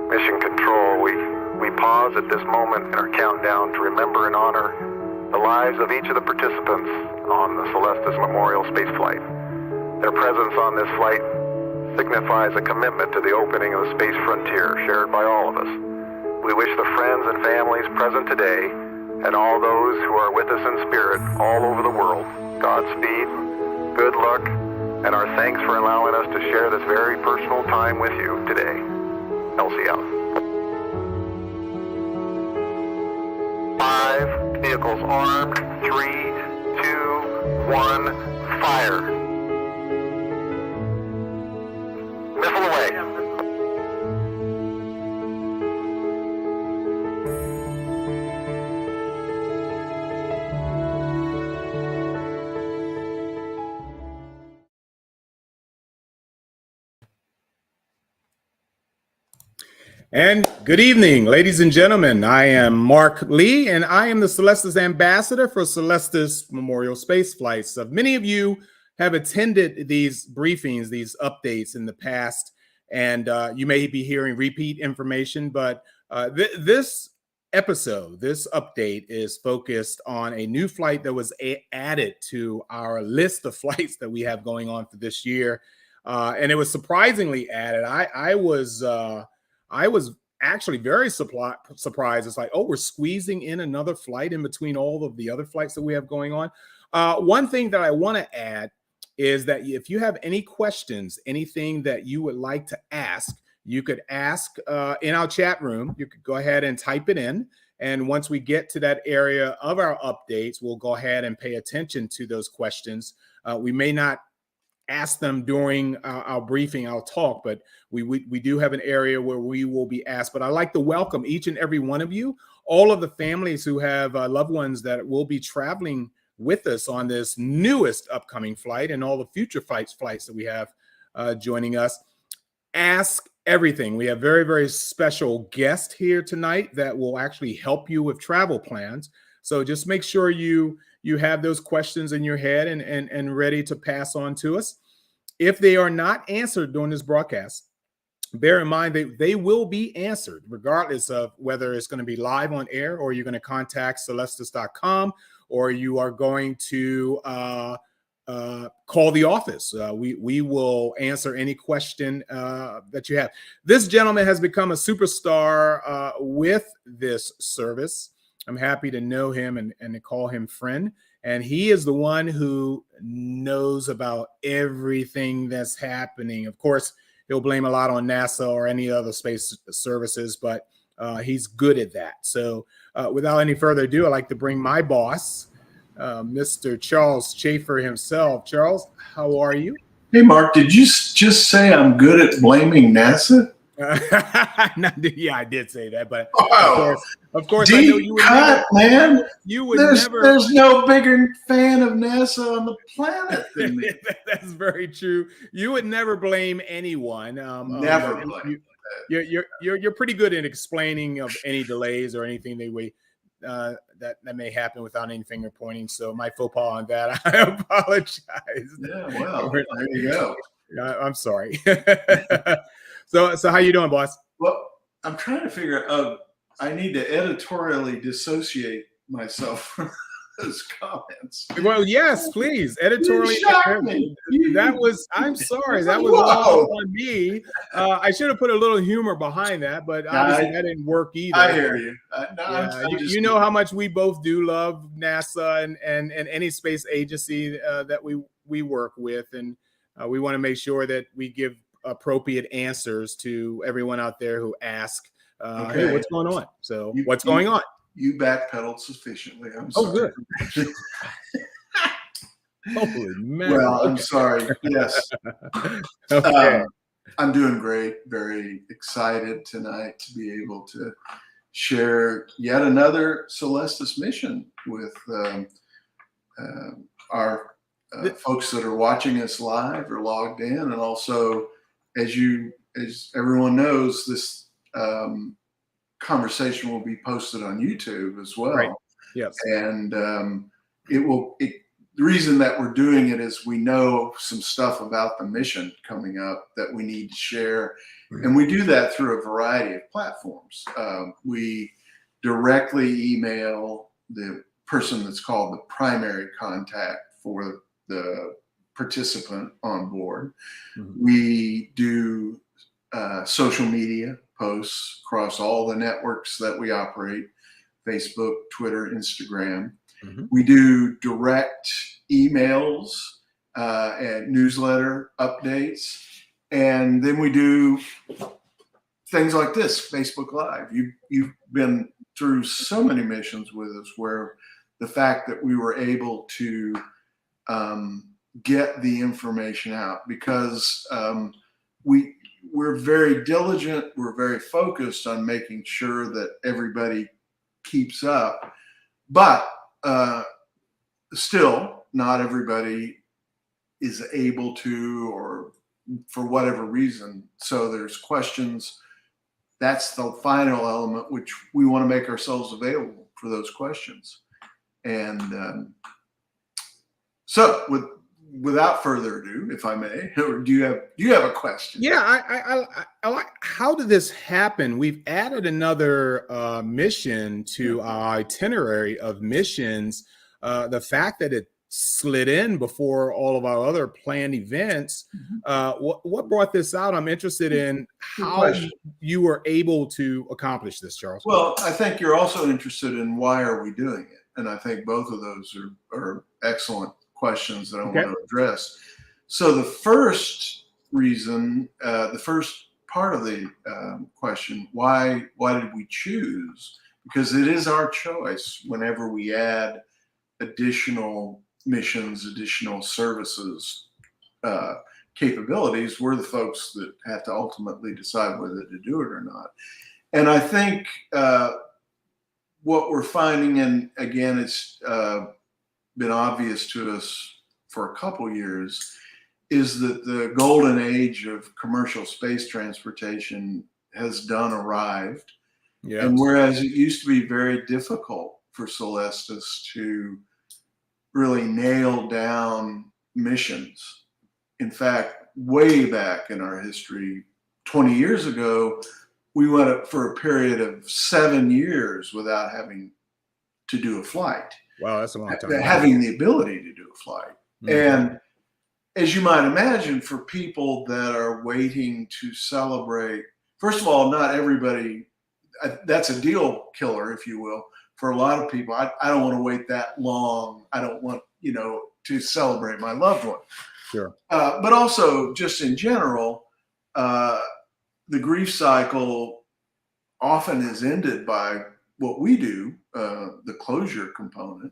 Mission Control, we pause at this moment in our countdown to remember and honor the lives of each of the participants on the Celestis Memorial Spaceflight. Their presence on this flight signifies a commitment to the opening of the space frontier shared by all of us. We wish the friends and families present today and all those who are with us in spirit all over the world Godspeed, good luck, and our thanks for allowing us to share this very personal time with you today. Elsie out. 5, vehicles armed, 3, 2, 1, fire. Missile away. And good evening, ladies and gentlemen. I am Marc Lee, and I am the Celestis ambassador for Celestis Memorial Spaceflight. So many of you have attended these briefings, these updates in the past, and you may be hearing repeat information, but this episode, this update is focused on a new flight that was added to our list of flights that we have going on for this year. And it was surprisingly added. I was actually very surprised. It's like, oh, we're squeezing in another flight in between all of the other flights that we have going on. One thing that I want to add is that if you have any questions, anything that you would like to ask, you could ask in our chat room. You could go ahead and type it in. And once we get to that area of our updates, we'll go ahead and pay attention to those questions. We may not ask them during our briefing, our talk, but we do have an area where we will be asked. But I'd like to welcome each and every one of you, all of the families who have loved ones that will be traveling with us on this newest upcoming flight and all the future flights that we have joining us. Ask everything. We have very, very special guest here tonight that will actually help you with travel plans. So just make sure you have those questions in your head and ready to pass on to us. If they are not answered during this broadcast, bear in mind that they will be answered regardless of whether it's going to be live on air or you're going to contact Celestis.com or you are going to call the office. We will answer any question that you have. This gentleman has become a superstar with this service. I'm happy to know him and to call him friend. And he is the one who knows about everything that's happening. Of course, he'll blame a lot on NASA or any other space services, but he's good at that. So without any further ado, I'd like to bring my boss, Mr. Charles Schaefer himself. Charles, how are you? Hey, Mark, did you just say I'm good at blaming NASA? Yeah, I did say that, but wow. Of course, Deep I know you would cut, never, man. You would never. There's no bigger fan of NASA on the planet than me. That's very true. You would never blame anyone. Never blame. You're pretty good at explaining of any delays or anything that may happen without any finger pointing. So my faux pas on that, I apologize. Yeah, well, there you go. I'm sorry. So how you doing, boss? Well, I'm trying to figure out. I need to editorially dissociate myself from those comments. Well, yes, please. Editorially. That was. I'm sorry. That was all on me. I should have put a little humor behind that, but obviously that didn't work either. I hear you. You know how much we both do love NASA and any space agency that we work with, and we want to make sure that we give appropriate answers to everyone out there who ask, hey, what's going on? So what's going on? You backpedaled sufficiently. I'm sorry. Oh, good. Holy man. Well, I'm sorry. Yes. Okay. I'm doing great. Very excited tonight to be able to share yet another Celestis mission with our folks that are watching us live or logged in, and also, as everyone knows, this conversation will be posted on YouTube as well. Right. Yes. And the reason that we're doing it is we know some stuff about the mission coming up that we need to share. And we do that through a variety of platforms. We directly email the person that's called the primary contact for the participant on board. Mm-hmm. We do social media posts across all the networks that we operate, Facebook, Twitter, Instagram. Mm-hmm. We do direct emails and newsletter updates. And then we do things like this, Facebook Live. You've been through so many missions with us where the fact that we were able to get the information out, because we're very diligent, we're very focused on making sure that everybody keeps up, but still not everybody is able to, or for whatever reason. So there's questions. That's the final element, which we want to make ourselves available for those questions. And so without further ado, if I may, or do you have a question? Yeah, I like, how did this happen? We've added another mission to our itinerary of missions. The fact that it slid in before all of our other planned events. What brought this out? I'm interested in how you were able to accomplish this, Charles. Well, I think you're also interested in why are we doing it? And I think both of those are excellent questions that I want to address. So the first reason, the first part of the question, why did we choose? Because it is our choice whenever we add additional missions, additional services, capabilities. We're the folks that have to ultimately decide whether to do it or not. And I think what we're finding, and again, it's been obvious to us for a couple years, is that the golden age of commercial space transportation has arrived. Yeah. And whereas it used to be very difficult for Celestis to really nail down missions. In fact, way back in our history, 20 years ago, we went up for a period of 7 years without having to do a flight. Wow, that's a long time. Having the ability to do a flight. Mm-hmm. And as you might imagine, for people that are waiting to celebrate, first of all, not everybody, that's a deal killer, if you will. For a lot of people, I don't want to wait that long. I don't want, to celebrate my loved one. Sure. But also, just in general, the grief cycle often is ended by what we do, the closure component.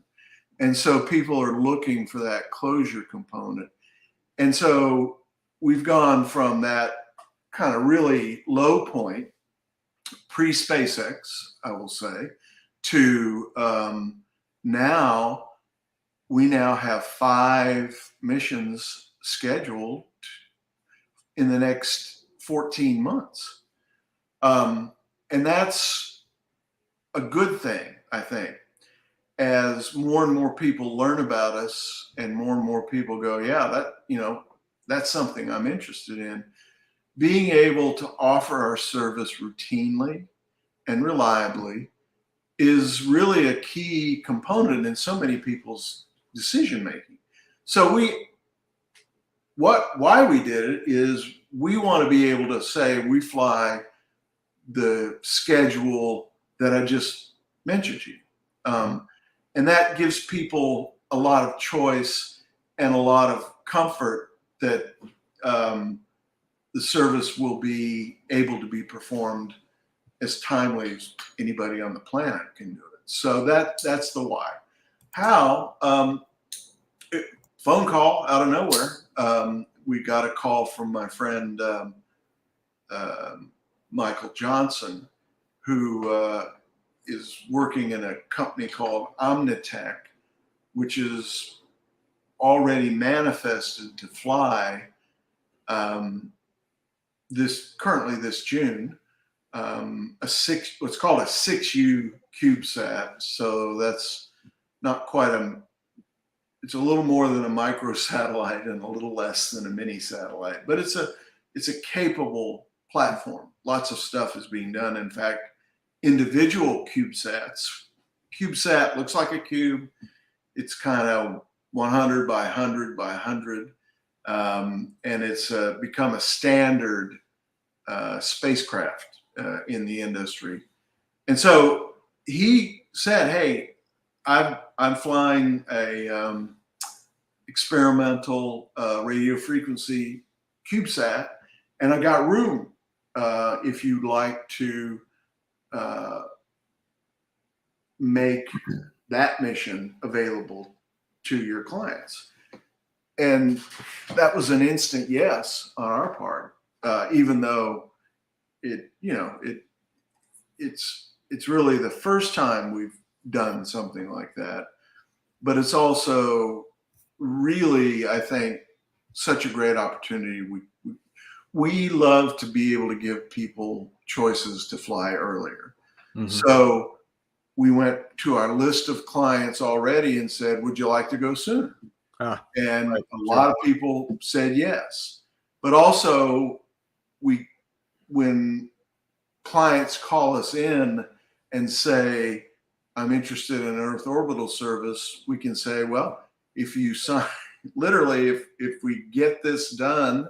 And so people are looking for that closure component. And so we've gone from that kind of really low point, pre-SpaceX, I will say, to now we have 5 missions scheduled in the next 14 months. And that's a good thing, I think. As more and more people learn about us and more people go, yeah, that's something I'm interested in. Being able to offer our service routinely and reliably is really a key component in so many people's decision making. So why we did it is we want to be able to say we fly the schedule that I just mentioned to you. And that gives people a lot of choice and a lot of comfort that the service will be able to be performed as timely as anybody on the planet can do it. So that's the why. How? Phone call out of nowhere. We got a call from my friend Michael Johnson, who is working in a company called Omnitech, which is already manifested to fly this June, what's called a 6U CubeSat. So that's not quite it's a little more than a microsatellite and a little less than a mini satellite, but it's a capable platform. Lots of stuff is being done. In fact, individual CubeSat looks like a cube. It's kind of 100 by 100 by 100, and it's become a standard spacecraft in the industry. And so he said, "Hey, I'm flying a experimental radio frequency CubeSat, and I got room if you'd like to make that mission available to your clients." And that was an instant yes on our part, even though it's really the first time we've done something like that. But it's also really, I think, such a great opportunity. We love to be able to give people choices to fly earlier. Mm-hmm. So we went to our list of clients already and said, "Would you like to go sooner?" And a lot of people said yes. But also, when clients call us in and say, "I'm interested in Earth orbital service," we can say, "Well, if you sign, literally, if we get this done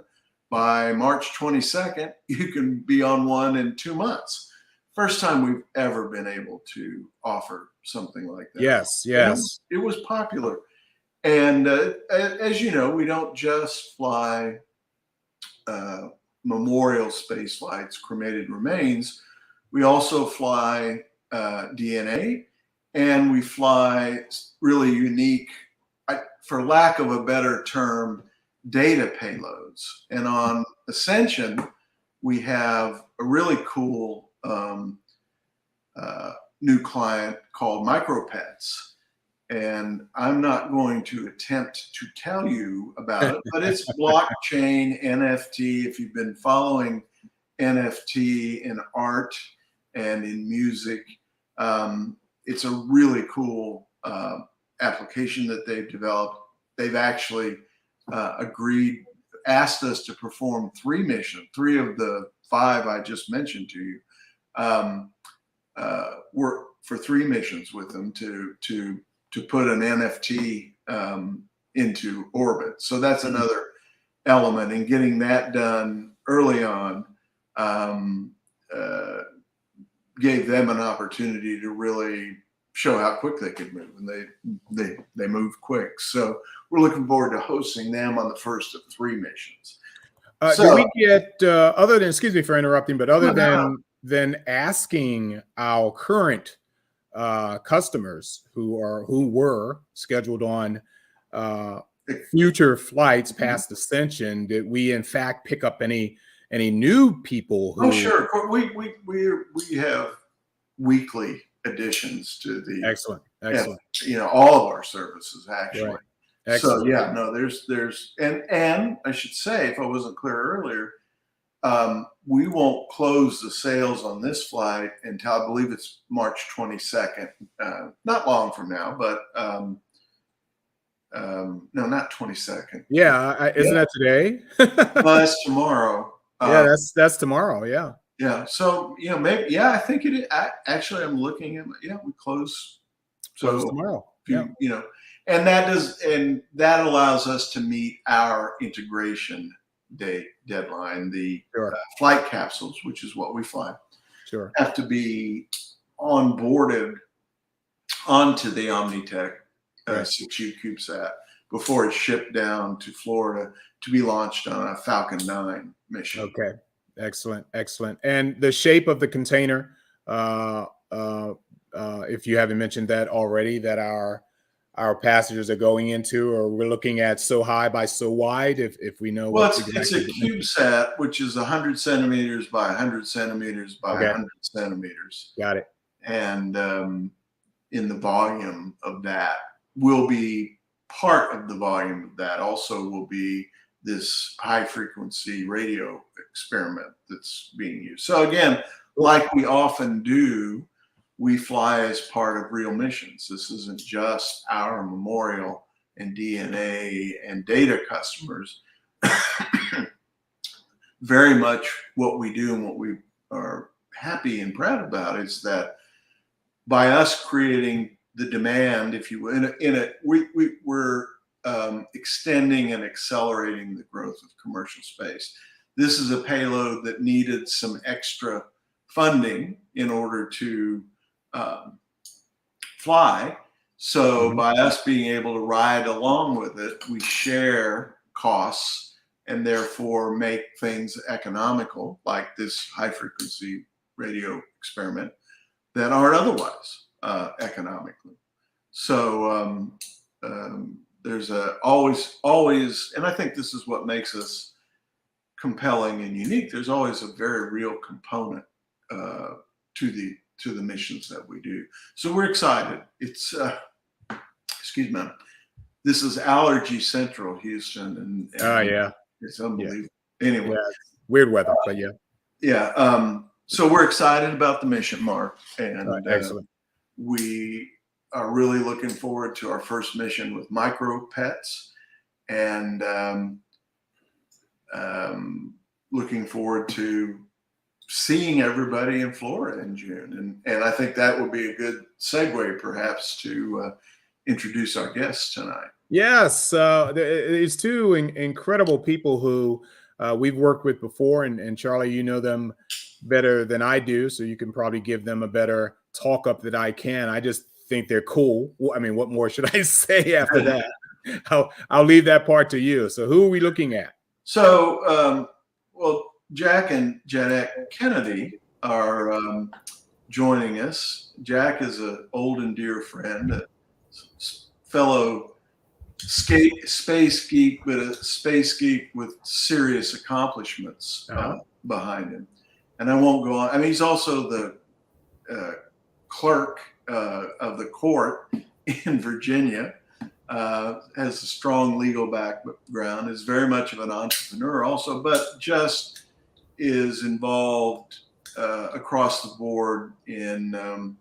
by March 22nd, you can be on one in 2 months." First time we've ever been able to offer something like that. Yes. It was popular. And as you know, we don't just fly memorial space flights, cremated remains. We also fly DNA, and we fly really unique, for lack of a better term, data payloads. And on Ascension, we have a really cool new client called MicroPets. And I'm not going to attempt to tell you about it, but it's blockchain NFT. If you've been following NFT in art and in music, it's a really cool application that they've developed. They've actually asked us to perform 3 missions. 3 of the 5 I just mentioned to you were for 3 missions with them to put an NFT into orbit. So that's another element, and getting that done early on gave them an opportunity to really show how quick they could move, and they move quick. So we're looking forward to hosting them on the first of 3 missions. Do we get other than, excuse me for interrupting, but other than asking our current customers who were scheduled on future flights past Ascension, did we in fact pick up any new people who? Oh, sure. We have weekly additions to the excellent. All of our services actually. Right. Excellent. So yeah, no, there's and I should say, if I wasn't clear earlier, we won't close the sales on this flight until I believe it's March 22nd. Not long from now, but no, not 22nd. Yeah, isn't that today? Well, that's tomorrow. Yeah, that's tomorrow. Yeah. Yeah. So maybe. Yeah, I think it is. Actually, I'm looking at. Yeah, we close. So tomorrow. And that allows us to meet our integration deadline. The flight capsules, which is what we fly, have to be onboarded onto the Omnitech 6U CubeSat before it's shipped down to Florida to be launched on a Falcon 9 mission. Okay, excellent. And the shape of the container, if you haven't mentioned that already, that our passengers are going into, or we're looking at so high by so wide, if we know. Well, it's a CubeSat, which is 100 centimeters by 100 centimeters by 100 centimeters. Got it. And in the volume of that will be part of the volume of that also will be this high frequency radio experiment that's being used. So again, like we often do, we fly as part of real missions. This isn't just our memorial and DNA and data customers. Very much what we do and what we are happy and proud about is that by us creating the demand, if you will, we're extending and accelerating the growth of commercial space. This is a payload that needed some extra funding in order to fly. So by us being able to ride along with it, we share costs and therefore make things economical, like this high frequency radio experiment, that aren't otherwise economically. So there's always, and I think this is what makes us compelling and unique. There's always a very real component to the missions that we do. So we're excited. It's excuse me. This is Allergy Central, Houston, and yeah, it's unbelievable. Yeah. Anyway, yeah, weird weather, but yeah. Yeah. So we're excited about the mission, Marc, and excellent. We are really looking forward to our first mission with micro pets, and looking forward to seeing everybody in Florida in June. And I think that would be a good segue, perhaps, to introduce our guests tonight. Yes, there's two incredible people who we've worked with before, and Charlie, you know them better than I do, so you can probably give them a better talk up than I can. I just think they're cool. I mean, what more should I say after that? I'll leave that part to you. So who are we looking at? So, well, Jack and Janette Kennedy are joining us. Jack is an old and dear friend, a fellow space geek, but a space geek with serious accomplishments behind him. And I won't go on. I mean, he's also the clerk of the court in Virginia, has a strong legal background, is very much of an entrepreneur also, but just is involved across the board in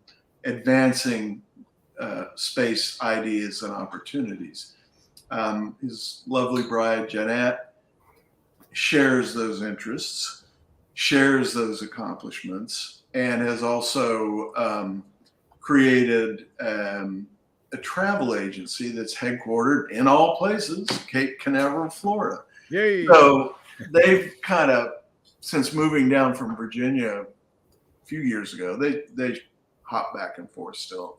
advancing space ideas and opportunities. His lovely bride, Janette, shares those interests, shares those accomplishments, and has also created a travel agency that's headquartered in all places, Cape Canaveral, Florida. Yay. So they've kind of, since moving down from Virginia a few years ago, they hop back and forth still.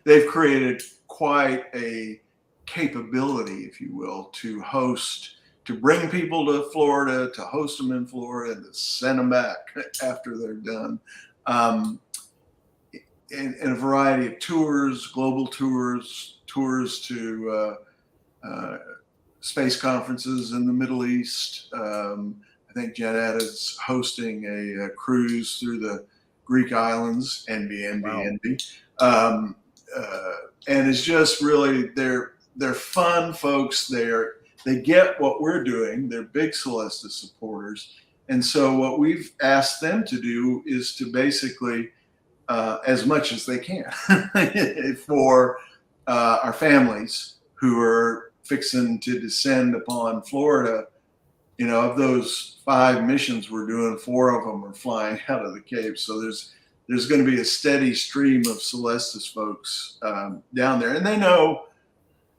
They've created quite a capability, if you will, to bring people to Florida, to host them in Florida, and to send them back after they're done. In a variety of tours, global tours to space conferences in the Middle East. I think Janette is hosting a cruise through the Greek islands, NB. And it's just really, they're fun folks. They get what we're doing. They're big Celestis supporters. And so what we've asked them to do is to basically, as much as they can for our families who are fixing to descend upon Florida. You know, of those 5 missions we're doing, 4 of them are flying out of the Cape. So there's going to be a steady stream of Celestis folks down there, and they know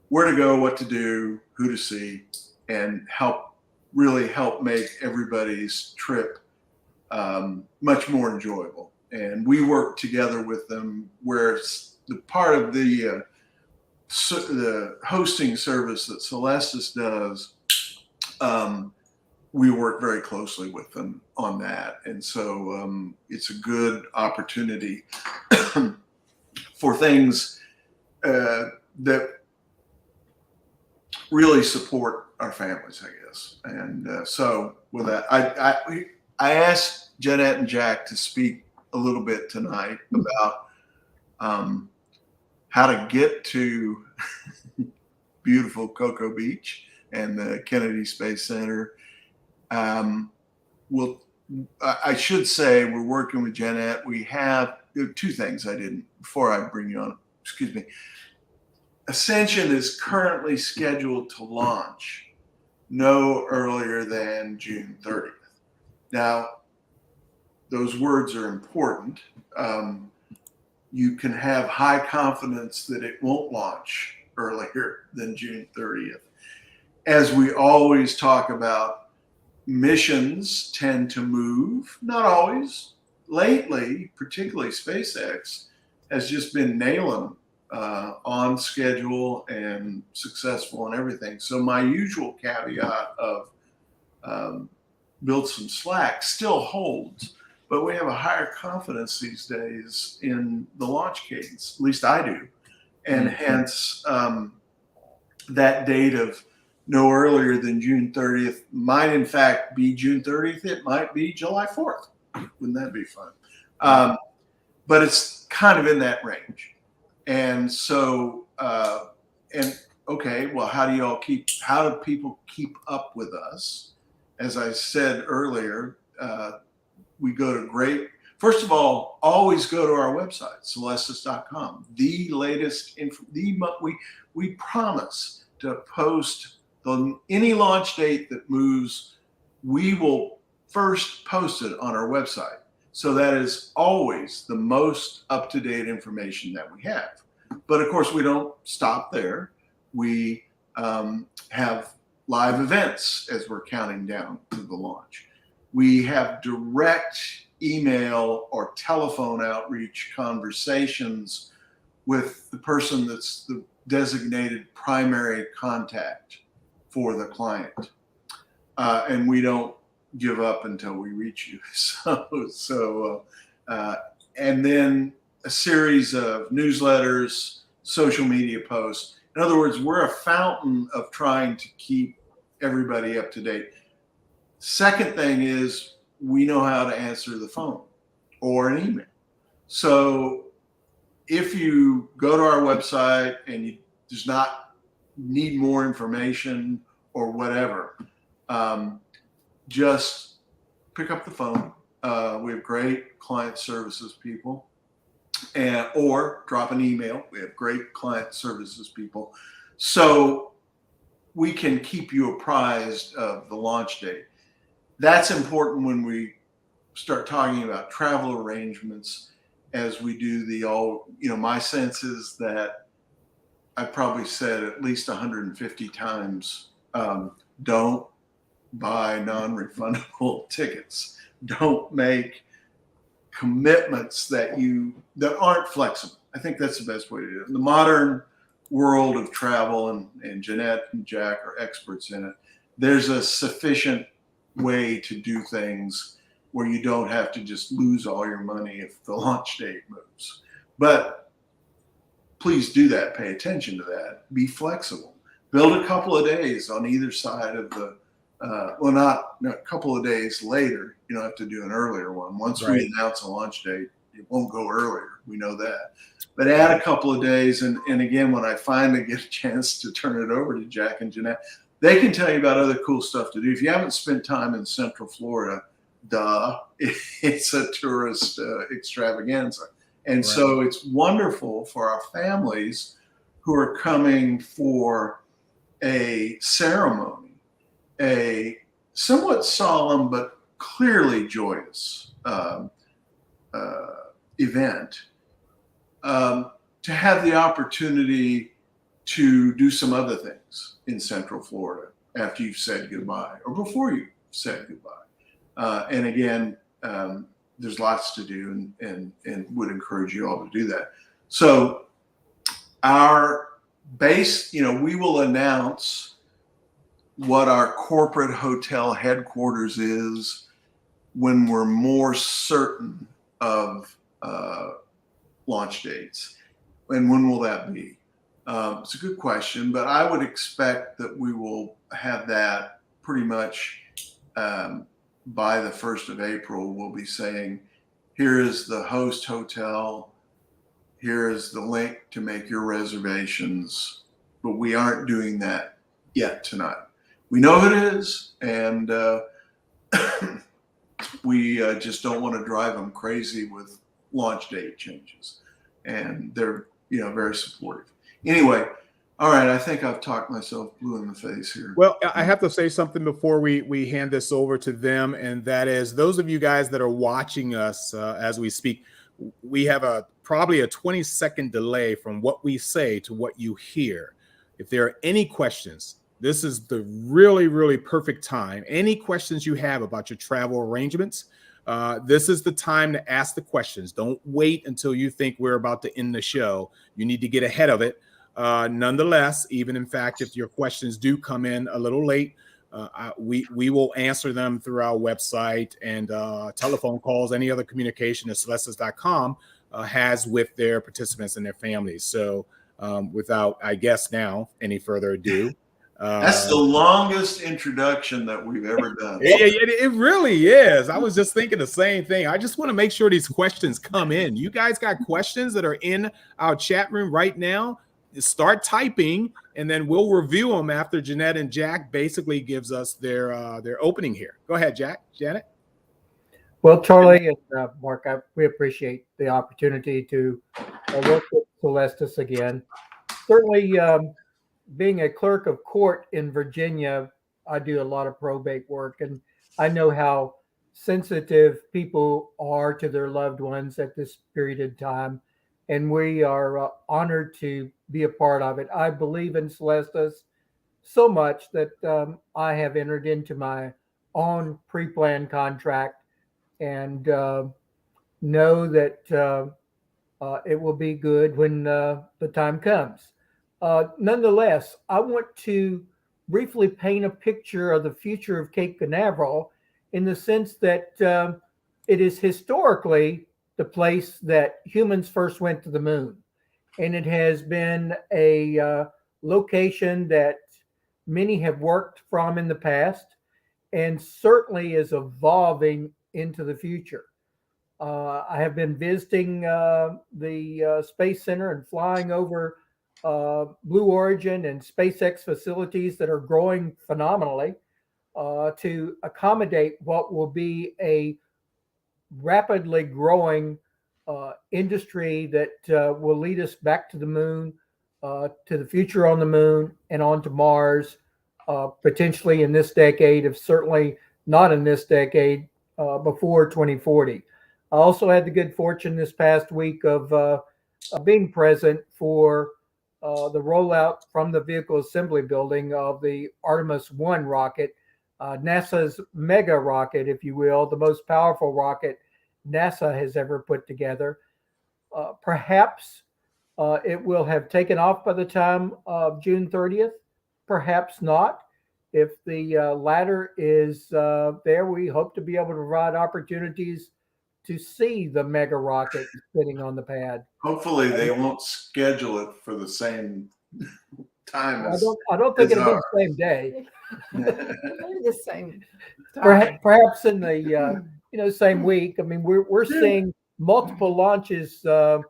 where to go, what to do, who to see, and really help make everybody's trip much more enjoyable. And we work together with them, where it's the part of the hosting service that Celestis does. We work very closely with them on that. And so it's a good opportunity for things that really support our families, I guess. And so with that, I asked Janette and Jack to speak a little bit tonight about how to get to beautiful Cocoa Beach and the Kennedy Space Center. I should say we're working with Janette. We have 2 things I didn't, before I bring you on, excuse me. Ascension is currently scheduled to launch no earlier than June 30th. Now, those words are important. You can have high confidence that it won't launch earlier than June 30th. As we always talk about, missions tend to move, not always. Lately, particularly SpaceX, has just been nailing on schedule and successful and everything. So my usual caveat of build some slack still holds, but we have a higher confidence these days in the launch cadence. At least I do. And hence that date of no earlier than June 30th might in fact be June 30th. It might be July 4th. Wouldn't that be fun? But it's kind of in that range. And so, okay, well, how do people keep up with us? As I said earlier, we go to first of all, always go to our website, celestis.com. The latest we promise to post any launch date that moves. We will first post it on our website. So that is always the most up-to-date information that we have. But of course, we don't stop there. We have live events as we're counting down to the launch. We have direct email or telephone outreach conversations with the person that's the designated primary contact for the client. And we don't give up until we reach you. And then a series of newsletters, social media posts. In other words, we're a fountain of trying to keep everybody up to date. Second thing is we know how to answer the phone or an email. So if you go to our website and you just not need more information or whatever, just pick up the phone. We have great client services people, or drop an email. We have great client services people. So we can keep you apprised of the launch date. That's important when we start talking about travel arrangements as we do my sense is that I probably said at least 150 times, don't buy non-refundable tickets. Don't make commitments that aren't flexible. I think that's the best way to do it. In the modern world of travel, and Janette and Jack are experts in it, there's a sufficient way to do things where you don't have to just lose all your money if the launch date moves. But please do that. Pay attention to that. Be flexible. Build a couple of days on either side of the not a couple of days later. You don't have to do an earlier one. Once we announce a launch date, it won't go earlier. We know that. But add a couple of days. And again, when I finally get a chance to turn it over to Jack and Janette, they can tell you about other cool stuff to do. If you haven't spent time in Central Florida, it's a tourist extravaganza. And so it's wonderful for our families who are coming for a ceremony, a somewhat solemn but clearly joyous event, to have the opportunity to do some other things in Central Florida after you've said goodbye or before you said goodbye. And again, there's lots to do and would encourage you all to do that. So our base, we will announce what our corporate hotel headquarters is when we're more certain of launch dates. And when will that be? It's a good question, but I would expect that we will have that pretty much by the 1st of April. We'll be saying, here is the host hotel. Here is the link to make your reservations. But we aren't doing that yet tonight. We know who it is, and we just don't want to drive them crazy with launch date changes. And they're very supportive. Anyway, All right, I think I've talked myself blue in the face here. Well, I have to say something before we hand this over to them, and that is those of you guys that are watching us as we speak, we have probably a 20-second delay from what we say to what you hear. If there are any questions, this is the really, really perfect time. Any questions you have about your travel arrangements, this is the time to ask the questions. Don't wait until you think we're about to end the show. You need to get ahead of it. Nonetheless, even in fact, if your questions do come in a little late, we will answer them through our website and telephone calls, any other communication that Celestis.com has with their participants and their families. So without, I guess now, any further ado. That's the longest introduction that we've ever done. It really is. I was just thinking the same thing. I just want to make sure these questions come in. You guys got questions that are in our chat room right now? Start typing, and then we'll review them after Janette and Jack basically gives us their opening here. Go ahead, Janet. Well, Charlie and Mark, we appreciate the opportunity to work with Celestis again. Certainly, being a clerk of court in Virginia, I do a lot of probate work, and I know how sensitive people are to their loved ones at this period of time. And we are honored to be a part of it. I believe in Celestis so much that I have entered into my own pre-planned contract and know that it will be good when the time comes. Nonetheless, I want to briefly paint a picture of the future of Cape Canaveral in the sense that it is historically the place that humans first went to the moon. And it has been a location that many have worked from in the past and certainly is evolving into the future. I have been visiting the Space Center and flying over Blue Origin and SpaceX facilities that are growing phenomenally to accommodate what will be a rapidly growing industry that will lead us back to the moon, to the future on the moon and onto Mars, potentially in this decade, if certainly not in this decade, before 2040. I also had the good fortune this past week of being present for the rollout from the vehicle assembly building of the Artemis 1 rocket, NASA's mega rocket, if you will, the most powerful rocket NASA has ever put together. Perhaps it will have taken off by the time of June 30th, perhaps not. If the latter is there, we hope to be able to provide opportunities to see the mega rocket sitting on the pad. Hopefully they won't schedule it for the same time as I don't think it'll be the same day. Maybe the same time. Perhaps in the same week. I mean, we're seeing multiple launches per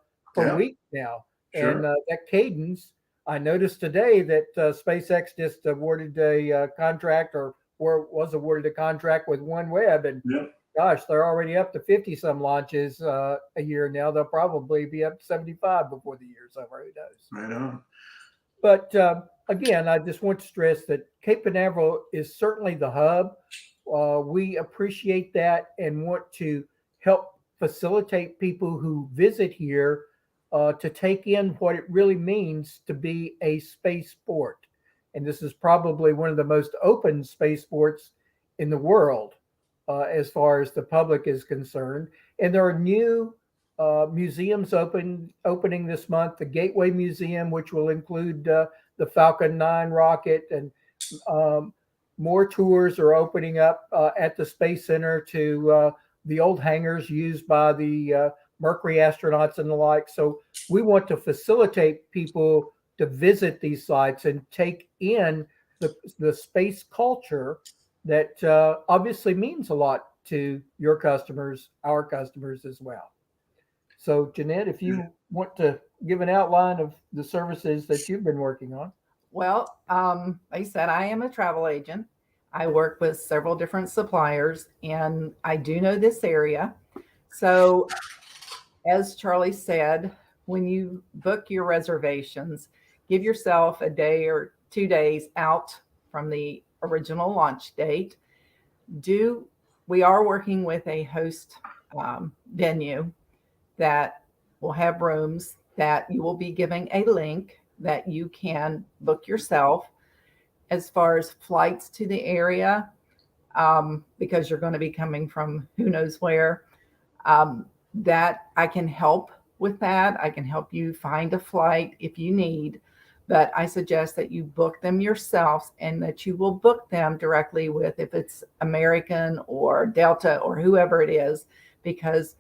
week now, and that cadence. I noticed today that SpaceX just awarded a contract, or was awarded a contract with OneWeb, and gosh, they're already up to 50 some launches a year now. They'll probably be up to 75 before the year's over. Who knows? Right on. But again, I just want to stress that Cape Canaveral is certainly the hub. We appreciate that and want to help facilitate people who visit here to take in what it really means to be a spaceport. And this is probably one of the most open spaceports in the world as far as the public is concerned. And there are new museums opening this month. The Gateway Museum, which will include the Falcon 9 rocket, and more tours are opening up at the Space Center to the old hangars used by the Mercury astronauts and the like. So we want to facilitate people to visit these sites and take in the space culture that obviously means a lot to your customers, our customers as well. So Janette, if you want to give an outline of the services that you've been working on. Well, like I said, I am a travel agent. I work with several different suppliers, and I do know this area. So as Charlie said, when you book your reservations, give yourself a day or 2 days out from the original launch date. We are working with a host venue that will have rooms that you will be giving a link that you can book yourself. As far as flights to the area, because you're going to be coming from who knows where, that I can help with that. I can help you find a flight if you need, but I suggest that you book them yourselves and that you will book them directly with, if it's American or Delta or whoever it is, because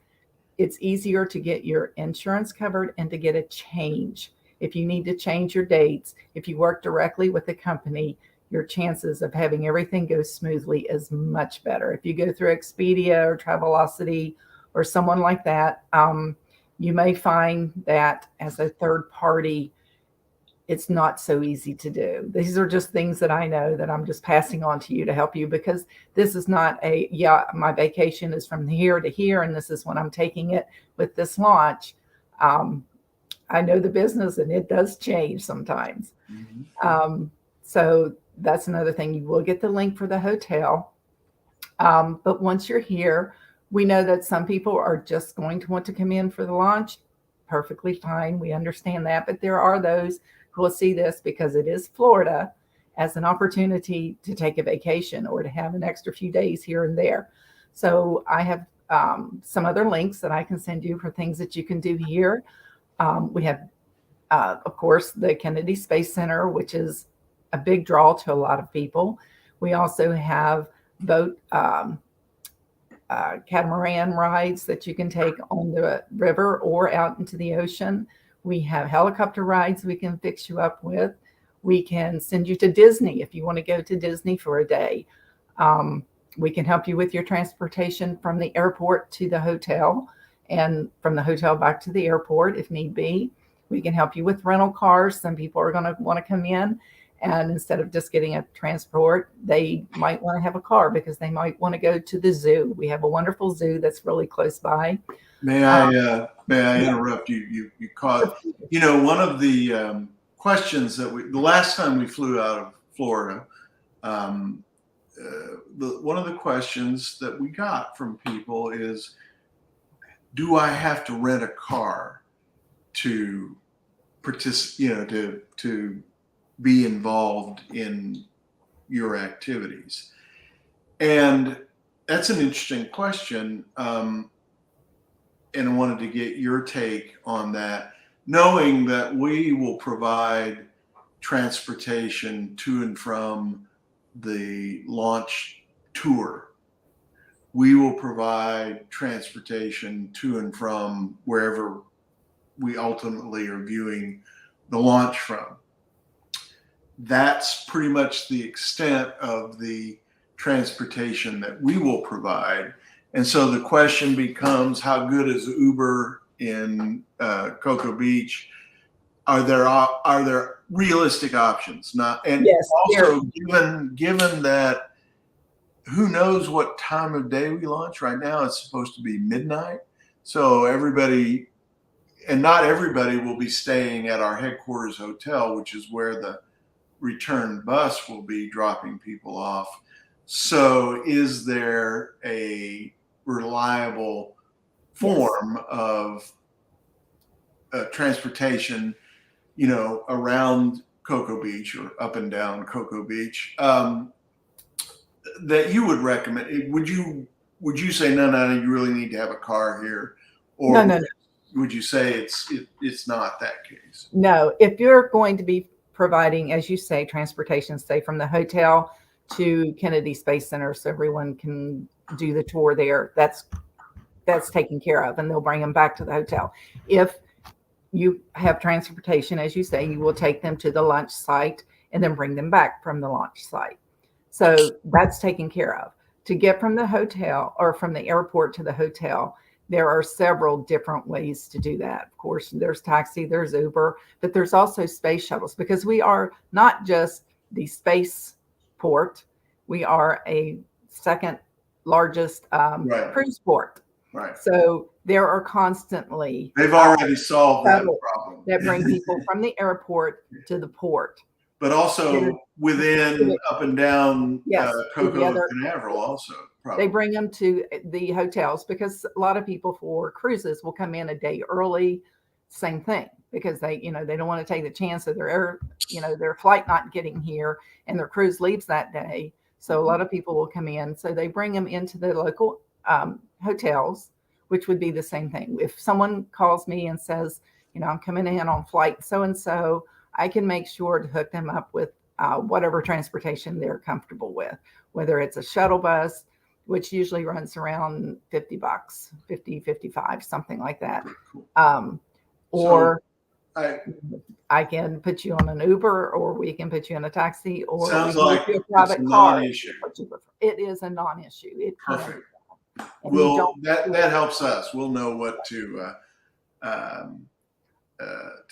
it's easier to get your insurance covered and to get a change. If you need to change your dates, if you work directly with the company, your chances of having everything go smoothly is much better. If you go through Expedia or Travelocity or someone like that, you may find that as a third party, it's not so easy to do. These are just things that I know that I'm just passing on to you to help you, because this is not my vacation is from here to here, and this is when I'm taking it with this launch. I know the business, and it does change sometimes. Mm-hmm. So that's another thing. You will get the link for the hotel. But once you're here, we know that some people are just going to want to come in for the launch. Perfectly fine. We understand that. But there are those who will see this, because it is Florida, as an opportunity to take a vacation or to have an extra few days here and there. So I have some other links that I can send you for things that you can do here. We have, of course, the Kennedy Space Center, which is a big draw to a lot of people. We also have boat catamaran rides that you can take on the river or out into the ocean. We have helicopter rides we can fix you up with. We can send you to Disney if you want to go to Disney for a day. We can help you with your transportation from the airport to the hotel, and from the hotel back to the airport if need be. We can help you with rental cars. Some people are going to want to come in, and instead of just getting a transport, they might want to have a car because they might want to go to the zoo. We have a wonderful zoo that's really close by. May I interrupt you? You caught, one of the questions that the last time we flew out of Florida, one of the questions that we got from people is, do I have to rent a car to participate, to be involved in your activities? And that's an interesting question. And I wanted to get your take on that, knowing that we will provide transportation to and from the launch tour. We will provide transportation to and from wherever we ultimately are viewing the launch from. That's pretty much the extent of the transportation that we will provide. And so the question becomes, how good is Uber in Cocoa Beach? Are there realistic options? Yes, also given that, who knows what time of day we launch? Right now it's supposed to be midnight. So everybody, and not everybody, will be staying at our headquarters hotel, which is where the return bus will be dropping people off. So is there a reliable form of transportation, around Cocoa Beach or up and down Cocoa Beach, that you would recommend? Would you say, no, you really need to have a car here? Or no. Would you say it's not that case? No, if you're going to be providing, as you say, transportation, say from the hotel to Kennedy Space Center, so everyone can do the tour there, that's taken care of, and they'll bring them back to the hotel. If you have transportation, as you say, you will take them to the launch site and then bring them back from the launch site. So that's taken care of. To get from the hotel or from the airport to the hotel, there are several different ways to do that. Of course, there's taxi, there's Uber, but there's also space shuttles, because we are not just the space port, we are a second largest cruise port. Right. So there are constantly They've already solved that shuttles problem. that bring people from the airport to the port. But also within up and down Yes, Cape Canaveral also. Probably. They bring them to the hotels because a lot of people for cruises will come in a day early. Same thing, because they don't want to take the chance of their flight not getting here and their cruise leaves that day. So a lot of people will come in. So they bring them into the local hotels, which would be the same thing. If someone calls me and says, I'm coming in on flight so-and-so, I can make sure to hook them up with whatever transportation they're comfortable with, whether it's a shuttle bus, which usually runs around $50, 50, 55, something like that. Or I can put you on an Uber, or we can put you in a taxi, or sounds we can like put you a private it's a car. non-issue. It is a non-issue. Perfect. Well, that helps us. We'll know what to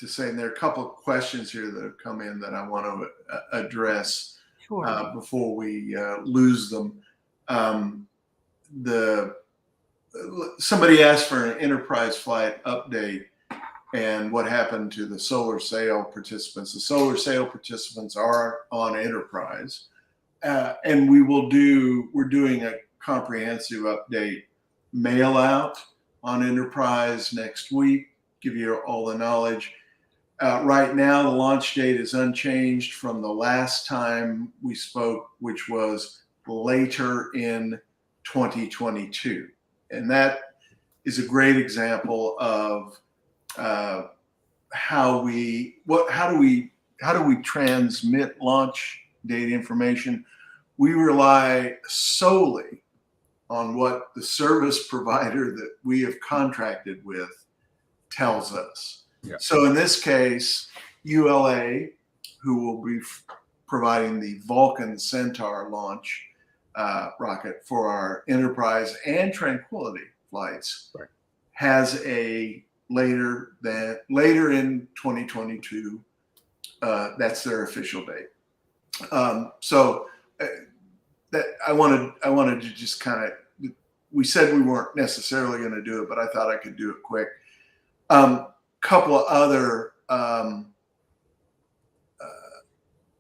say. And there are a couple of questions here that have come in that I want to address before we lose them. Somebody asked for an Enterprise flight update and what happened to the solar sail participants. The solar sail participants are on Enterprise, and we're doing a comprehensive update mail out on Enterprise next week, give you all the knowledge. Right now, the launch date is unchanged from the last time we spoke, which was later in 2022. And that is a great example of how do we transmit launch date information. We rely solely on what the service provider that we have contracted with tells us. Yeah. So in this case, ULA, who will be providing the Falcon Centaur launch rocket for our Enterprise and Tranquility flights, right, has a later in 2022. That's their official date. So that I wanted to just kind of. We said we weren't necessarily going to do it, but I thought I could do it quick. Couple of other.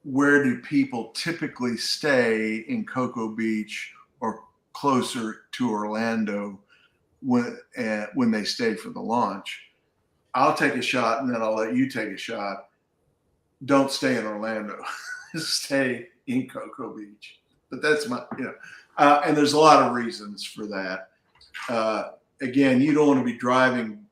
Where do people typically stay in Cocoa Beach or closer to Orlando when they stay for the launch? I'll take a shot and then I'll let you take a shot. Don't stay in Orlando. Stay in Cocoa Beach. But that's my, and there's a lot of reasons for that. Again, you don't want to be driving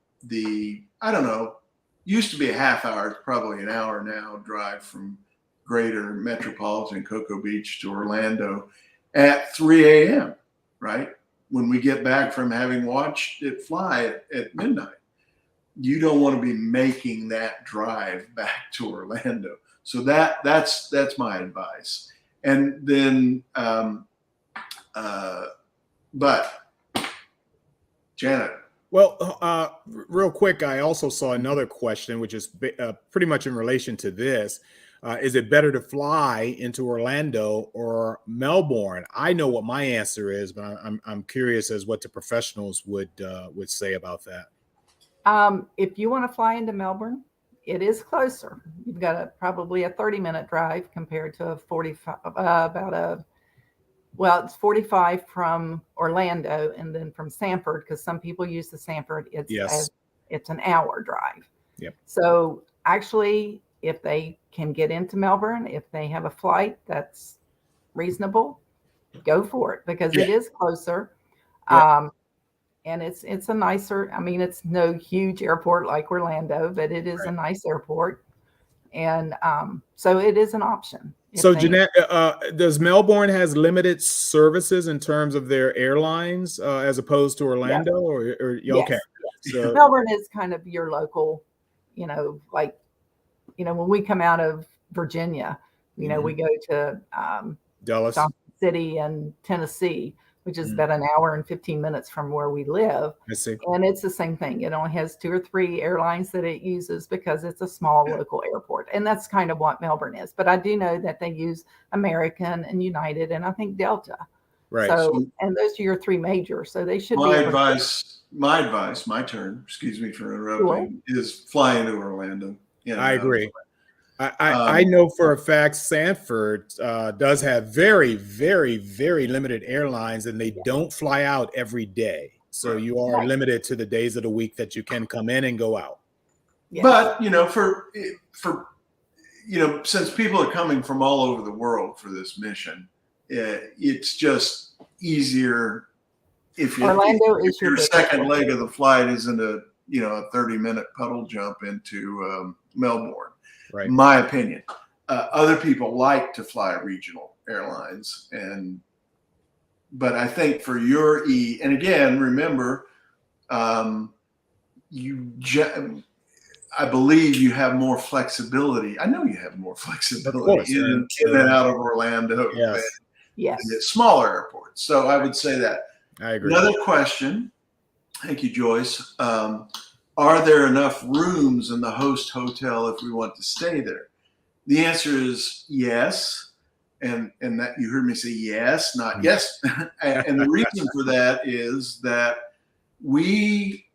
used to be a half hour, it's probably an hour now drive from greater metropolitan Cocoa Beach to Orlando at 3 a.m., right? When we get back from having watched it fly at midnight. You don't want to be making that drive back to Orlando. So that's my advice. And then, but Janet. Well, real quick, I also saw another question, which is pretty much in relation to this. Is it better to fly into Orlando or Melbourne? I know what my answer is, but I'm curious as what the professionals would say about that. If you want to fly into Melbourne, it is closer. You've got probably a 30-minute drive compared to a 45, it's 45 from Orlando and then from Sanford, because some people use the Sanford. It's an hour drive. Yep. So actually, if they can get into Melbourne, if they have a flight that's reasonable, go for it, because it is closer. Yeah. And it's a nicer, it's no huge airport like Orlando, but it is a nice airport. And so it is an option. So Janette, does Melbourne has limited services in terms of their airlines as opposed to Orlando? Or okay. Yes. So Melbourne is kind of your local, when we come out of Virginia, we go to Dallas Johnson City and Tennessee, which is about an hour and 15 minutes from where we live. I see. And it's the same thing. It only has 2 or 3 airlines that it uses because it's a small local airport. And that's kind of what Melbourne is. But I do know that they use American and United and I think Delta. Right. So, and those are your 3 major. So they should My advice my advice, my turn, excuse me for interrupting, is fly into Orlando. I agree. I know for a fact Sanford does have very, very, very limited airlines, and they don't fly out every day. So you are limited to the days of the week that you can come in and go out. Yes. But, since people are coming from all over the world for this mission, it's just easier if your second leg of the flight isn't a 30-minute puddle jump into Melbourne. Right. My opinion. Other people like to fly regional airlines, but I think for your and again, remember, I believe you have more flexibility. I know you have more flexibility in and out of Orlando than the smaller airports. So I would say that. I agree. Another question. Thank you, Joyce. Are there enough rooms in the host hotel if we want to stay there? The answer is yes. And that you heard me say yes, not yes. And the reason for that is that we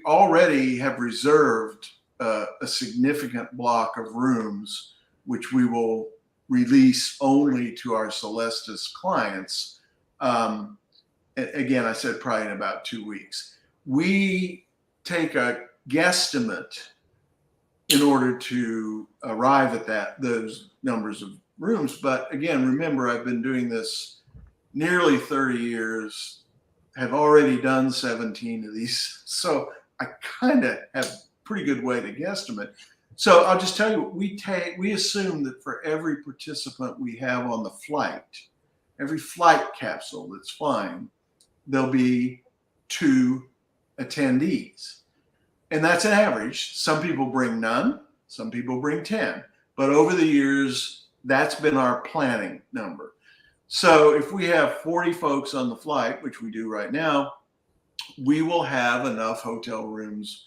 already have reserved a significant block of rooms, which we will release only to our Celestis clients. Again, I said probably in about 2 weeks. We take a guesstimate in order to arrive at those numbers of rooms. But again, remember, I've been doing this nearly 30 years, have already done 17 of these. So I kind of have a pretty good way to guesstimate. So I'll just tell you, we assume that for every participant we have on the flight, every flight capsule that's flying, there'll be 2 attendees. And that's an average. Some people bring none, some people bring 10. But over the years, that's been our planning number. So if we have 40 folks on the flight, which we do right now, we will have enough hotel rooms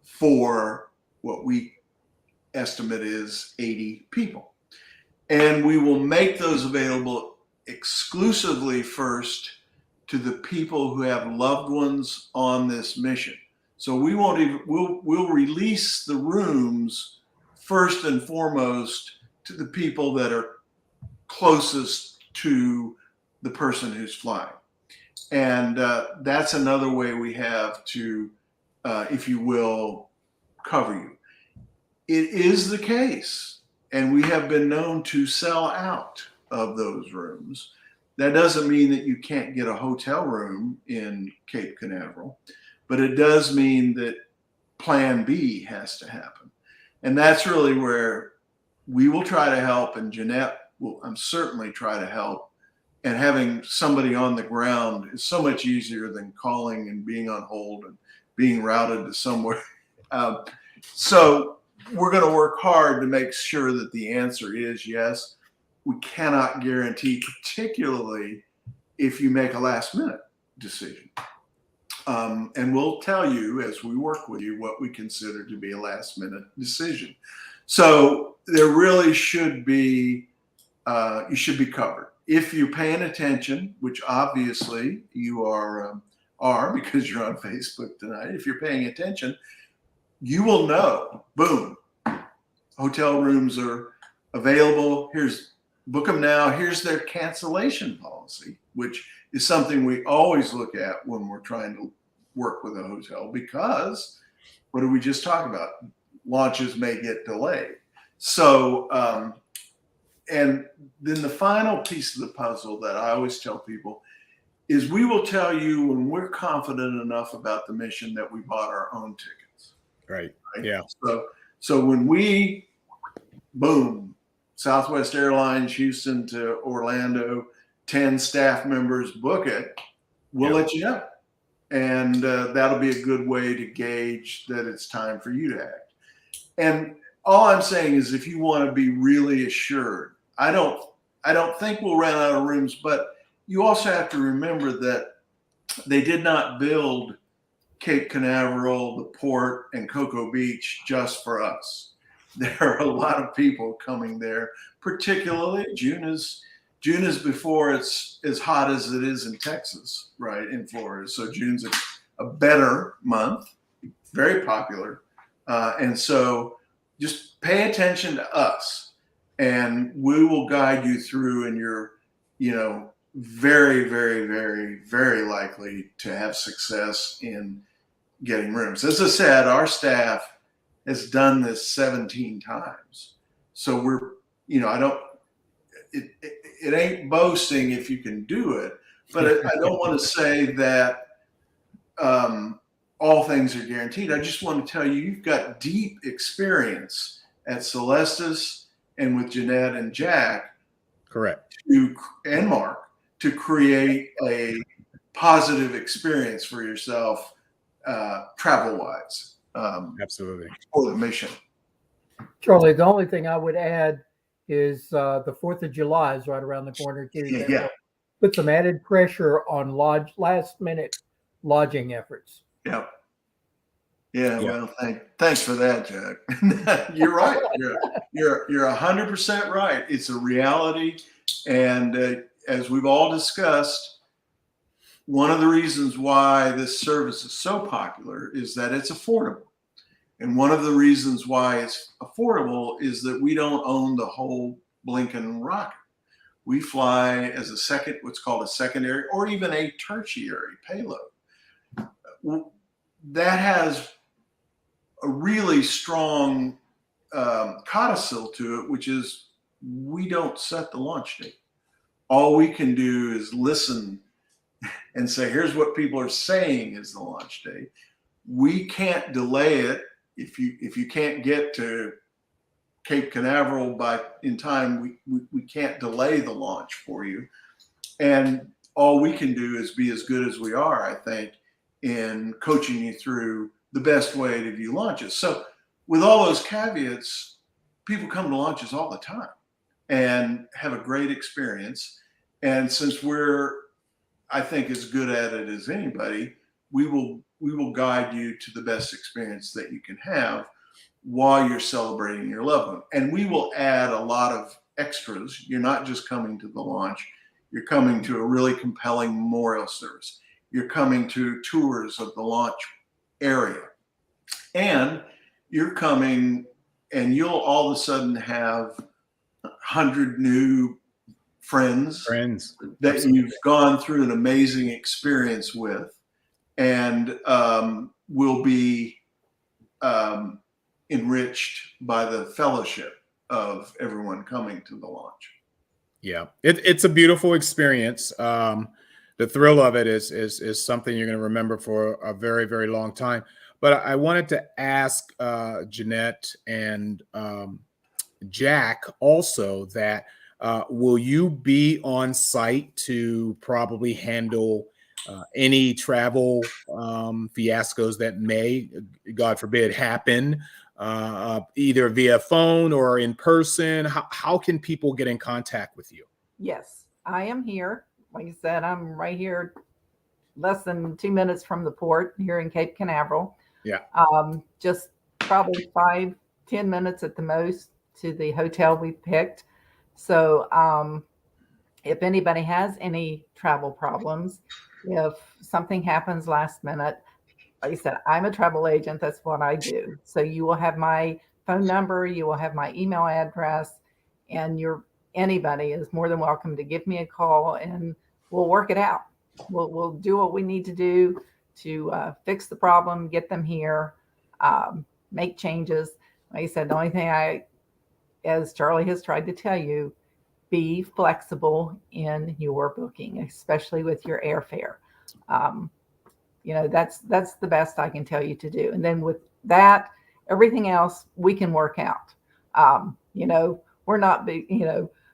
for what we estimate is 80 people. And we will make those available exclusively first to the people who have loved ones on this mission. So we won't even, we'll release the rooms first and foremost to the people that are closest to the person who's flying. And that's another way we have to, if you will, cover you. It is the case, and we have been known to sell out of those rooms. That doesn't mean that you can't get a hotel room in Cape Canaveral, but it does mean that plan B has to happen. And that's really where we will try to help, and Janette will certainly try to help. And having somebody on the ground is so much easier than calling and being on hold and being routed to somewhere. So we're going to work hard to make sure that the answer is yes. We cannot guarantee, particularly if you make a last minute decision. And we'll tell you as we work with you what we consider to be a last minute decision. So there really should be, you should be covered. If you're paying attention, which obviously you are because you're on Facebook tonight, if you're paying attention, you will know, boom, hotel rooms are available. Book them now. Here's their cancellation policy, which is something we always look at when we're trying to work with a hotel, because what did we just talk about? Launches may get delayed. So, and then the final piece of the puzzle that I always tell people is we will tell you when we're confident enough about the mission that we bought our own tickets. Right? Yeah. So when we, boom, Southwest Airlines, Houston to Orlando, 10 staff members book it, we'll let you know. And that'll be a good way to gauge that it's time for you to act. And all I'm saying is if you want to be really assured, I don't think we'll run out of rooms, but you also have to remember that they did not build Cape Canaveral, the port, and Cocoa Beach just for us. There are a lot of people coming there, particularly June is June is before it's as hot as it is in Texas, right, in Florida. So June's a better month, very popular. And so just pay attention to us, and we will guide you through, and you're, very, very, very, very likely to have success in getting rooms. As I said, our staff has done this 17 times. So we're, it ain't boasting if you can do it, but I don't want to say that all things are guaranteed. I just want to tell you, you've got deep experience at Celestis and with Janette and Jack. Correct. And Marc, to create a positive experience for yourself, travel-wise. Absolutely. For the mission. Charlie, the only thing I would add is the 4th of July is right around the corner too. Yeah. Put some added pressure on last-minute lodging efforts. Yep. Yeah. Well, thanks for that, Jack. You're right. You're 100% right. It's a reality, and as we've all discussed, one of the reasons why this service is so popular is that it's affordable. And one of the reasons why it's affordable is that we don't own the whole blinking rocket. We fly as what's called a secondary or even a tertiary payload. That has a really strong codicil to it, which is we don't set the launch date. All we can do is listen and say, here's what people are saying is the launch date. We can't delay it. If you can't get to Cape Canaveral in time, we can't delay the launch for you. And all we can do is be as good as we are, I think, in coaching you through the best way to view launches. So with all those caveats, people come to launches all the time and have a great experience. And since we're, I think, as good at it as anybody, we will guide you to the best experience that you can have while you're celebrating your loved one. And we will add a lot of extras. You're not just coming to the launch. You're coming to a really compelling memorial service. You're coming to tours of the launch area. And you're coming and you'll all of a sudden have 100 new friends that Absolutely. You've gone through an amazing experience with, and will be enriched by the fellowship of everyone coming to the launch. Yeah, it's a beautiful experience. The thrill of it is something you're going to remember for a very, very long time. But I wanted to ask Janette and Jack also that will you be on site to probably handle any travel fiascos that may, God forbid, happen, either via phone or in person? How can people get in contact with you? Yes, I am here. Like I said, I'm right here, less than 2 minutes from the port here in Cape Canaveral. Yeah. Just probably 5-10 minutes at the most to the hotel we picked. So if anybody has any travel problems, if something happens last minute, like I said, I'm a travel agent. That's what I do. So you will have my phone number, you will have my email address, and anybody is more than welcome to give me a call, and we'll work it out. We'll do what we need to do to fix the problem, get them here, make changes. Like I said, the only thing as Charlie has tried to tell you, be flexible in your booking, especially with your airfare. That's the best I can tell you to do. And then with that, everything else we can work out. We're not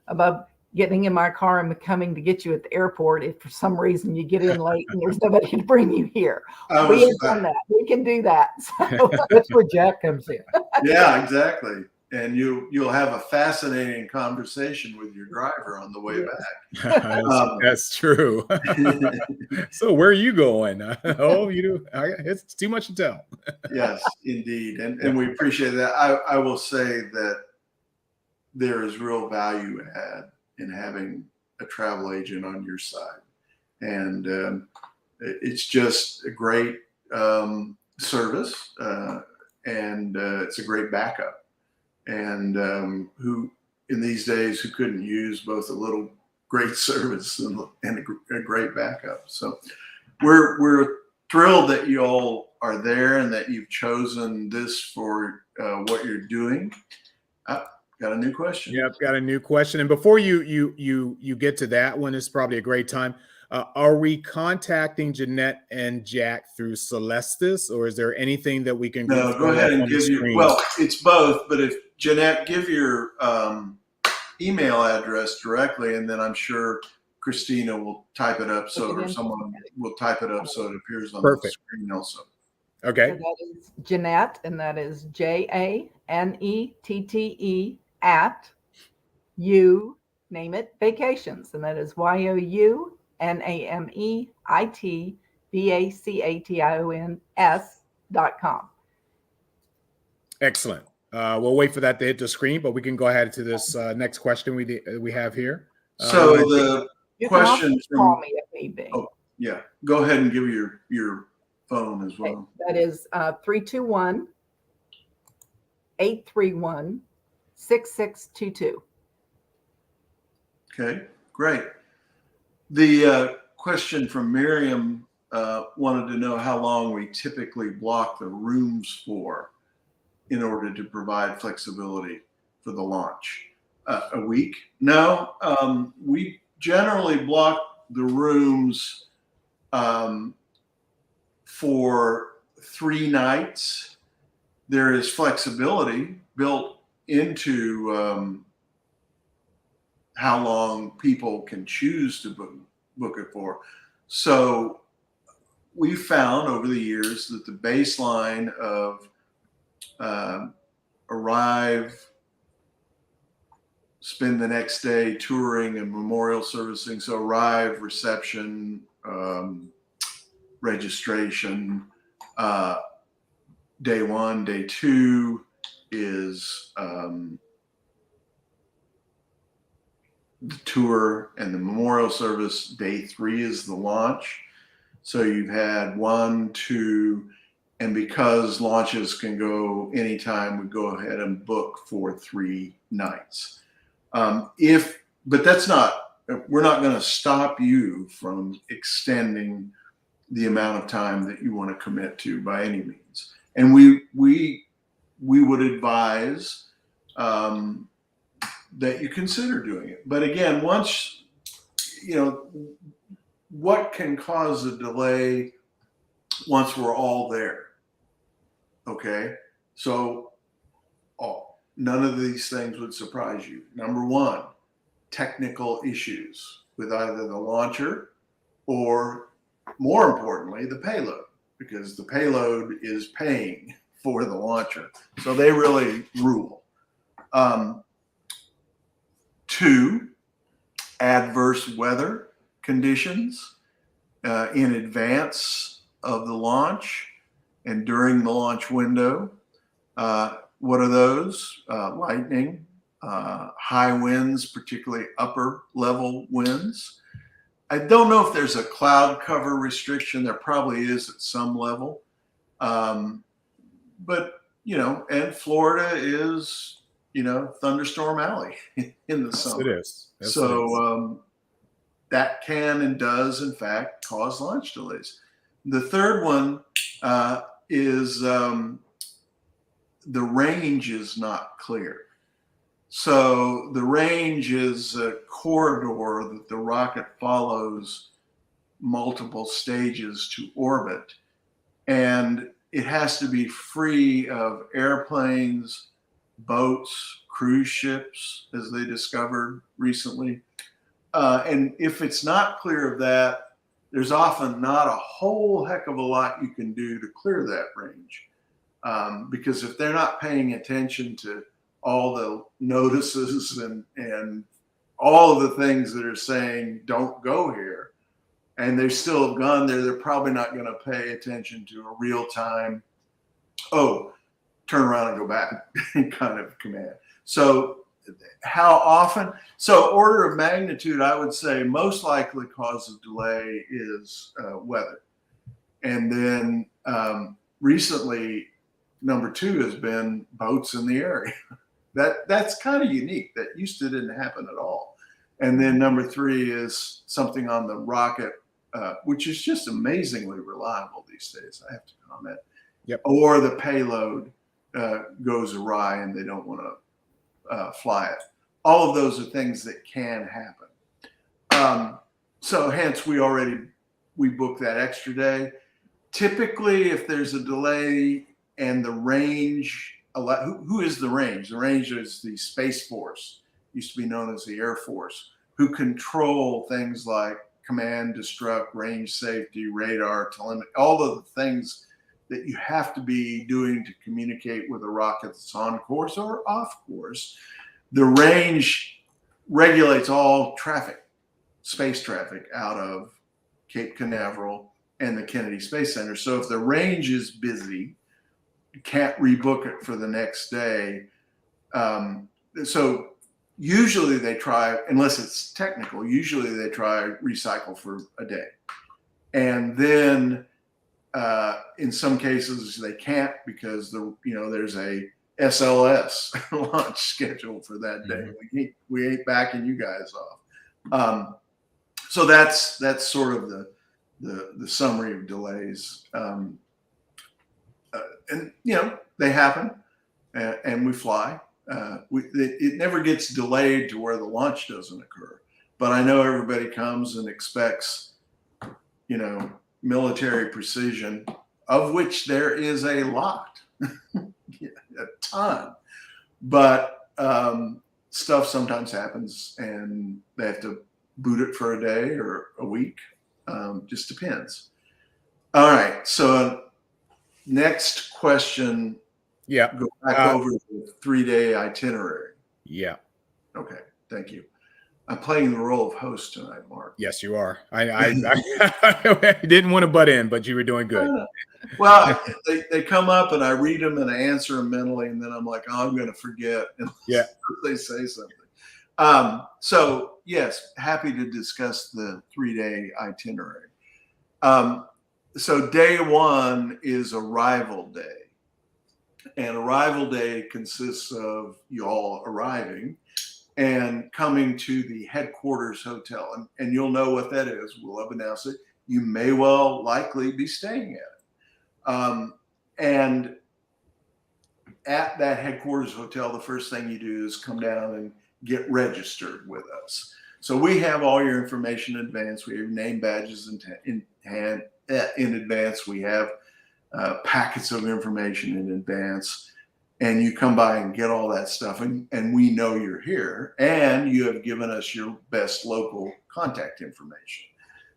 above getting in my car and coming to get you at the airport if for some reason you get in late and there's nobody to bring you here. We have done that. We can do that. So that's where Jack comes in. Yeah, exactly. And you'll have a fascinating conversation with your driver on the way back. That's true. So where are you going? Oh, it's too much to tell. Yes, indeed. And we appreciate that. I will say that there is real value add in having a travel agent on your side. And it's just a great service, and it's a great backup. And who in these days who couldn't use both a little great service and a great backup? So we're thrilled that you all are there and that you've chosen this for what you're doing. Got a new question. Yep, got a new question. And before you get to that one, it's probably a great time. Are we contacting Janette and Jack through Celestis, or is there anything that we can No, go ahead and give you, well, it's both, but if Janette, give your email address directly, and then I'm sure Christina will type it up or someone will type it up so it appears on the screen also. Okay. So that is Janette, and that is JANETTE at you name it vacations, and that is YOUNAMEITVACATIONS.com. Excellent. We'll wait for that to hit the screen, but we can go ahead to this next question we have here. So the question from, call me if need be. Oh, yeah. Go ahead and give your phone as well. That is 321-831-6622. Okay, great. The question from Miriam wanted to know how long we typically block the rooms for in order to provide flexibility for the launch. A week? No, we generally block the rooms for 3 nights. There is flexibility built into how long people can choose to book it for. So we found over the years that the baseline of arrive, spend the next day touring and memorial servicing. So arrive, reception, registration, day 1, day 2 is the tour and the memorial service. Day 3 is the launch. So you've had 1, 2, and because launches can go anytime, we go ahead and book for 3 nights. But that's not, we're not going to stop you from extending the amount of time that you want to commit to by any means. And we would advise that you consider doing it. But again, once, what can cause a delay once we're all there? Okay, so none of these things would surprise you. Number 1, technical issues with either the launcher or, more importantly, the payload, because the payload is paying for the launcher. So they really rule. 2, adverse weather conditions in advance of the launch and during the launch window. What are those? Lightning, high winds, particularly upper level winds. I don't know if there's a cloud cover restriction. There probably is at some level. But, and Florida is, thunderstorm alley in the summer. It is. Yes, so that can and does, in fact, cause launch delays. The third one is the range is not clear. So the range is a corridor that the rocket follows multiple stages to orbit. And it has to be free of airplanes, boats, cruise ships, as they discovered recently. And if it's not clear of that, there's often not a whole heck of a lot you can do to clear that range. Because if they're not paying attention to all the notices and all of the things that are saying, don't go here, and they still have gone there, they're probably not going to pay attention to a real time, turn around and go back kind of command. So how often? So order of magnitude, I would say most likely cause of delay is weather. And then recently, number 2 has been boats in the area. That's kind of unique. That used to didn't happen at all. And then number 3 is something on the rocket, which is just amazingly reliable these days, I have to comment. Yep. Or the payload goes awry and they don't want to fly it. All of those are things that can happen. So hence we booked that extra day. Typically, if there's a delay and the range, who is the range? The range is the Space Force, used to be known as the Air Force, who control things like command, destruct, range safety, radar, telemetry, all of the things that you have to be doing to communicate with a rocket that's on course or off course. The range regulates all traffic, space traffic out of Cape Canaveral and the Kennedy Space Center. So if the range is busy, you can't rebook it for the next day. So usually they try, unless it's technical, usually they try recycle for a day. And then in some cases they can't because there's a SLS launch scheduled for that day. Mm-hmm. We ain't backing you guys off. So that's sort of the summary of delays. And they happen, and we fly. It never gets delayed to where the launch doesn't occur. But I know everybody comes and expects, military precision, of which there is a lot, a ton. But stuff sometimes happens, and they have to boot it for a day or a week. Just depends. All right. So next question. Yeah. Go back over the 3-day itinerary. Yeah. Okay. Thank you. I'm playing the role of host tonight, Marc. Yes, you are. I didn't want to butt in, but you were doing good. Well, they come up and I read them and I answer them mentally, and then I'm like, oh, I'm going to forget. And yeah. They say something. So yes, happy to discuss the 3-day itinerary. So day 1 is arrival day. And arrival day consists of you all arriving and coming to the headquarters hotel. And you'll know what that is. We'll have announced it. You may likely be staying at it. And at that headquarters hotel, the first thing you do is come down and get registered with us. So we have all your information in advance. We have name badges in hand in advance. We have packets of information in advance, and you come by and get all that stuff, and we know you're here, and you have given us your best local contact information.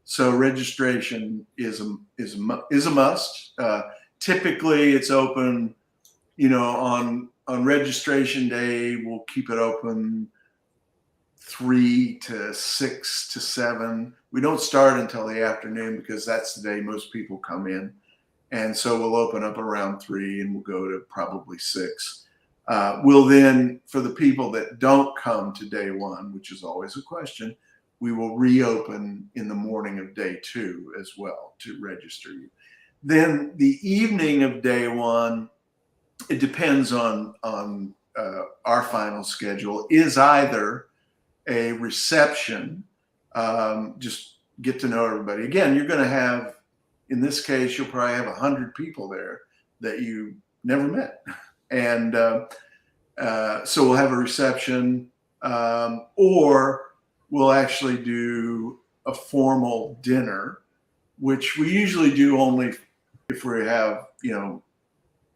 So registration is a must. Typically, it's open, on registration day. We'll keep it open 3 to 6 to 7. We don't start until the afternoon because that's the day most people come in. And so we'll open up around 3 and we'll go to probably 6. We'll then, for the people that don't come to day 1, which is always a question, we will reopen in the morning of day 2 as well to register you. Then the evening of day 1, it depends on our final schedule, is either a reception, just get to know everybody. Again, you're going to have, in this case, you'll probably have 100 people there that you never met. And so we'll have a reception, or we'll actually do a formal dinner, which we usually do only if we have,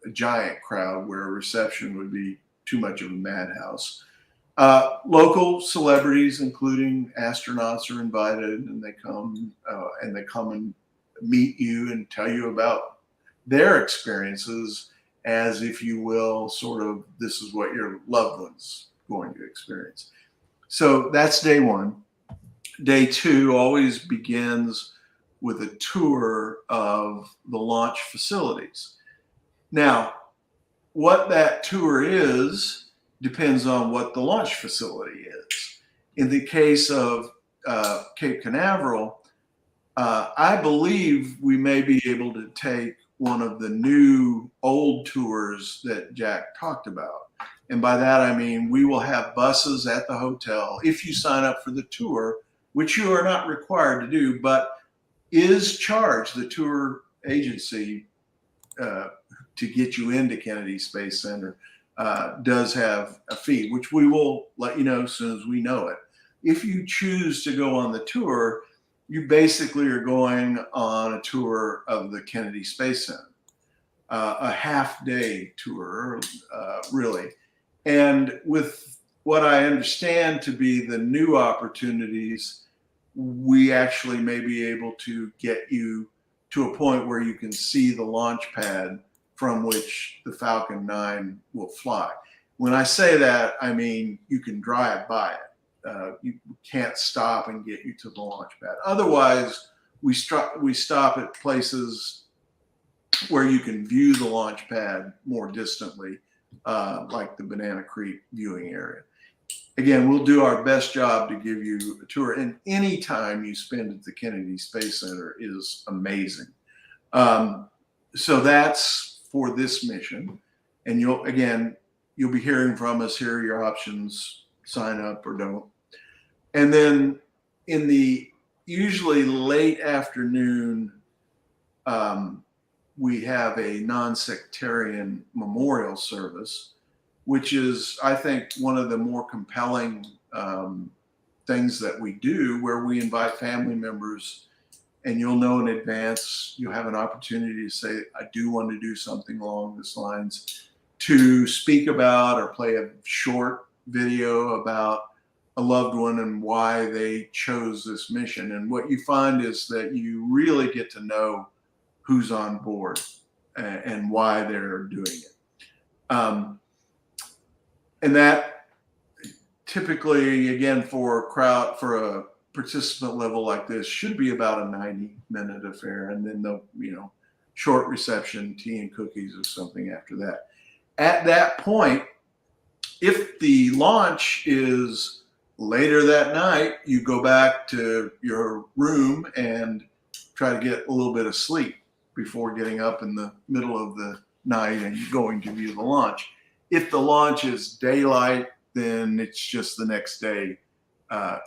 a giant crowd, where a reception would be too much of a madhouse. Local celebrities, including astronauts, are invited, and they come and meet you and tell you about their experiences, as, if you will, sort of, this is what your loved one's going to experience. So that's day 1. Day 2 always begins with a tour of the launch facilities. Now, what that tour is depends on what the launch facility is. In the case of Cape Canaveral, I believe we may be able to take one of the new old tours that Jack talked about. And by that, I mean, we will have buses at the hotel if you sign up for the tour, which you are not required to do, but is charged. The tour agency to get you into Kennedy Space Center does have a fee, which we will let you know as soon as we know it. If you choose to go on the tour, you basically are going on a tour of the Kennedy Space Center, a half-day tour, really. And with what I understand to be the new opportunities, we actually may be able to get you to a point where you can see the launch pad from which the Falcon 9 will fly. When I say that, I mean you can drive by it. You can't stop and get you to the launch pad. Otherwise, we stop at places where you can view the launch pad more distantly, like the Banana Creek viewing area. Again, we'll do our best job to give you a tour, and any time you spend at the Kennedy Space Center is amazing. So that's for this mission. And you'll be hearing from us. Here are your options: sign up or don't. And then in the usually late afternoon, we have a non-sectarian memorial service, which is, I think, one of the more compelling things that we do, where we invite family members, and you'll know in advance, you'll have an opportunity to say, I do want to do something along these lines, to speak about or play a short video about a loved one and why they chose this mission. And what you find is that you really get to know who's on board and why they're doing it. And that typically, again, for a participant level like this, should be about a 90-minute affair. And then the, short reception, tea and cookies or something after that. At that point, if the launch is later that night, you go back to your room and try to get a little bit of sleep before getting up in the middle of the night and going to view the launch. If the launch is daylight, then it's just the next day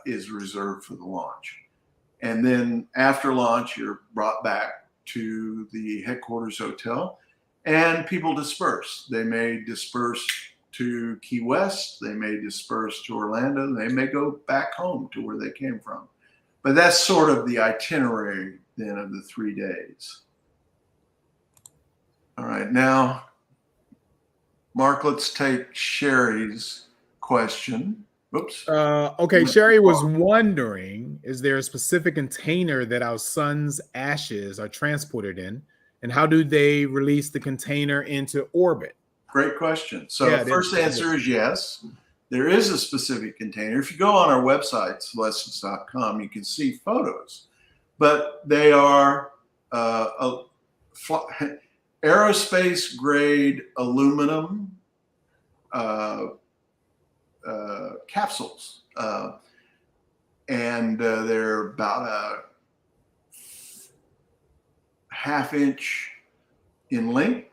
is reserved for the launch. And then after launch, you're brought back to the headquarters hotel and people disperse. They may disperse to Key West, they may disperse to Orlando, they may go back home to where they came from. But that's sort of the itinerary then of the 3 days. All right, now, Mark, let's take Sherry's question. Oops. Okay, Sherry was wondering, is there a specific container that our sun's ashes are transported in? And how do they release the container into orbit? Great question. So the first answer is yes. There is a specific container. If you go on our website, celestis.com, you can see photos. But they are aerospace grade aluminum capsules. And they're about a half-inch in length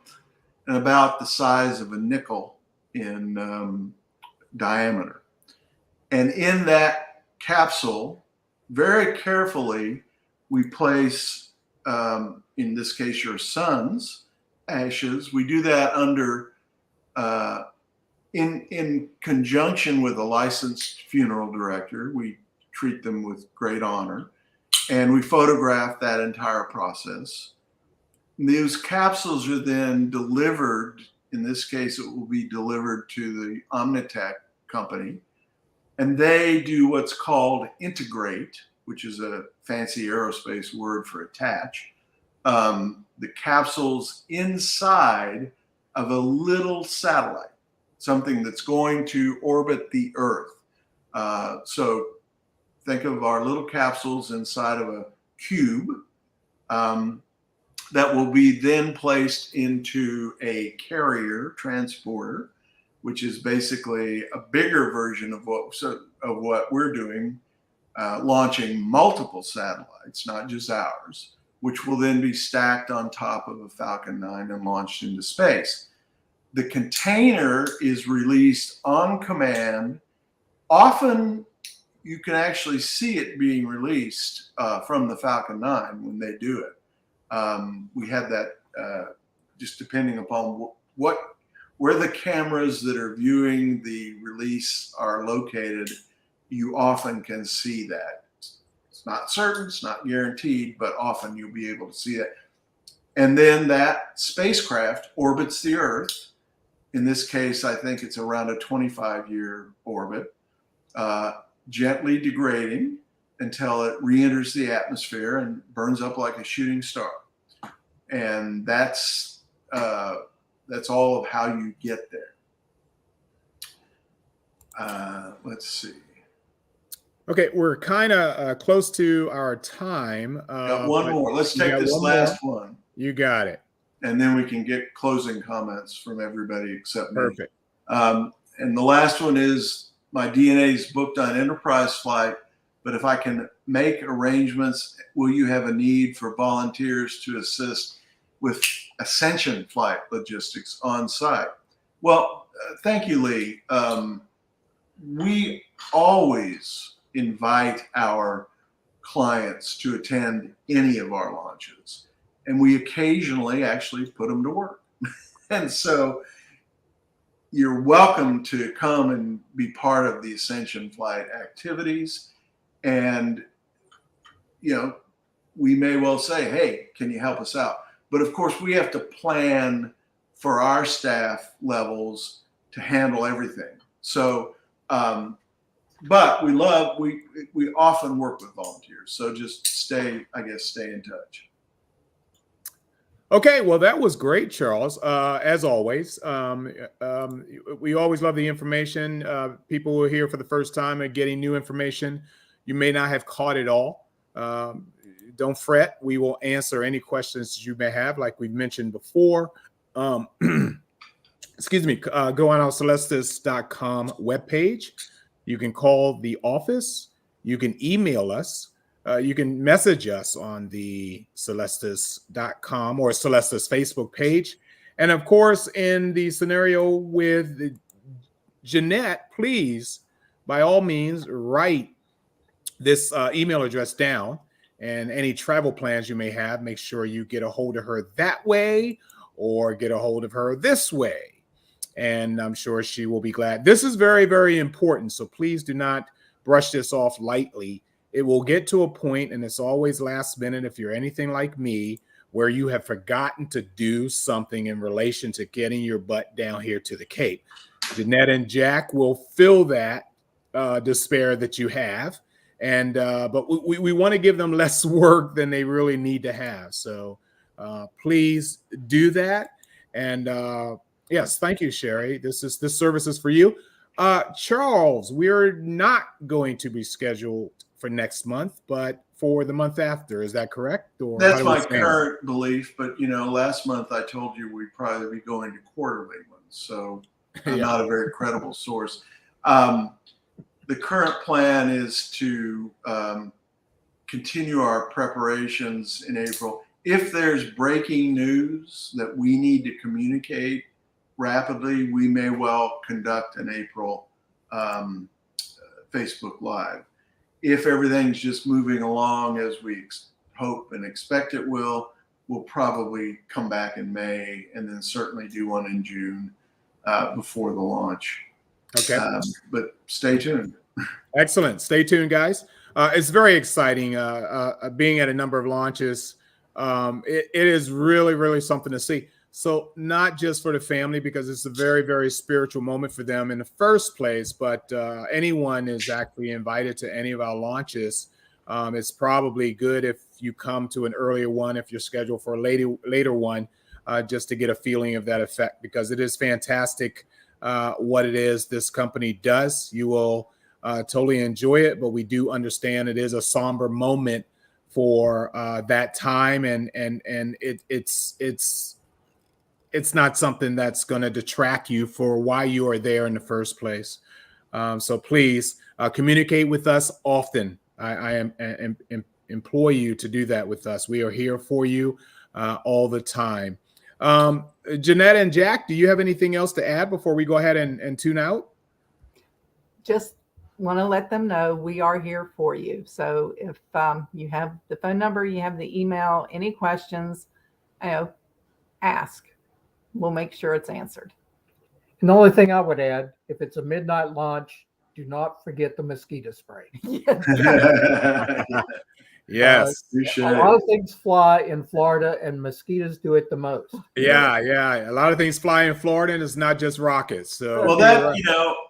and about the size of a nickel in diameter. And in that capsule, very carefully, we place, in this case, your son's ashes. We do that under, in conjunction with a licensed funeral director. We treat them with great honor. And we photograph that entire process. These capsules are then delivered. In this case, it will be delivered to the Omnitech company. And they do what's called integrate, which is a fancy aerospace word for attach, the capsules inside of a little satellite, something that's going to orbit the Earth. So think of our little capsules inside of a cube that will be then placed into a carrier transporter which is basically a bigger version of what we're doing, launching multiple satellites, not just ours, which will then be stacked on top of a Falcon 9 and launched into space. The container is released on command. Often you can actually see it being released from the Falcon 9 when they do it. We had that just depending upon where the cameras that are viewing the release are located, you often can see that. It's not certain, it's not guaranteed, but often you'll be able to see that. And then that spacecraft orbits the Earth. In this case, I think it's around a 25-year orbit, gently degrading until it re-enters the atmosphere and burns up like a shooting star. And that's all of how you get there. Let's see. Okay, we're kind of close to our time. Got one more. Let's take this last one. You got it. And then we can get closing comments from everybody except me. Perfect. And the last one is my DNA is booked on Enterprise flight, but if I can make arrangements, will you have a need for volunteers to assist with Ascension flight logistics on site? Well, thank you, Lee. We always invite our clients to attend any of our launches, and we occasionally actually put them to work. And so you're welcome to come and be part of the Ascension flight activities. And, you know, we may well say, hey, can you help us out? But of course, we have to plan for our staff levels to handle everything. So, but we often work with volunteers. So just stay in touch. Okay, well, that was great, Charles. As always, we always love the information. People who are here for the first time are getting new information. You may not have caught it all. Don't fret. We will answer any questions you may have, like we've mentioned before. Excuse me. Go on our Celestis.com webpage. You can call the office. You can email us. You can message us on the Celestis.com or Celestis Facebook page. And of course, in the scenario with Janette, please, by all means, write this email address down, and any travel plans you may have, make sure you get a hold of her that way or get a hold of her this way. And I'm sure she will be glad. This is very, very important. So please do not brush this off lightly. It will get to a point, and it's always last minute if you're anything like me, where you have forgotten to do something in relation to getting your butt down here to the Cape. Janette and Jack will fill that despair that you have. And but we want to give them less work than they really need to have. So please do that. And yes, thank you, Sherry. This service is for you. Charles, we're not going to be scheduled for next month, but for the month after. Is that correct? Or that's my current belief. But, you know, last month I told you we'd probably be going to quarterly ones. So I'm not a very credible source. The current plan is to continue our preparations in April. If there's breaking news that we need to communicate rapidly, we may well conduct an April Facebook Live. If everything's just moving along as we hope and expect it will, we'll probably come back in May and then certainly do one in June before the launch. Okay. But stay tuned. Excellent. Stay tuned, guys. It's very exciting being at a number of launches. It is really, really something to see. So not just for the family, because it's a very, very spiritual moment for them in the first place, but anyone is actually invited to any of our launches. It's probably good if you come to an earlier one, if you're scheduled for a later one, just to get a feeling of that effect, because it is fantastic what it is this company does. You will totally enjoy it, but we do understand it is a somber moment for that time, and it's it's not something that's going to detract you for why you are there in the first place. So please communicate with us often. I implore you to do that with us. We are here for you all the time. Janette and Jack, do you have anything else to add before we go ahead and tune out? Just want to let them know we are here for you. So if you have the phone number, you have the email, any questions, ask. We'll make sure it's answered. And the only thing I would add, if it's a midnight launch, do not forget the mosquito spray. Yes. A lot of things fly in Florida, and mosquitoes do it the most. Yeah. A lot of things fly in Florida, and it's not just rockets. So, well, that,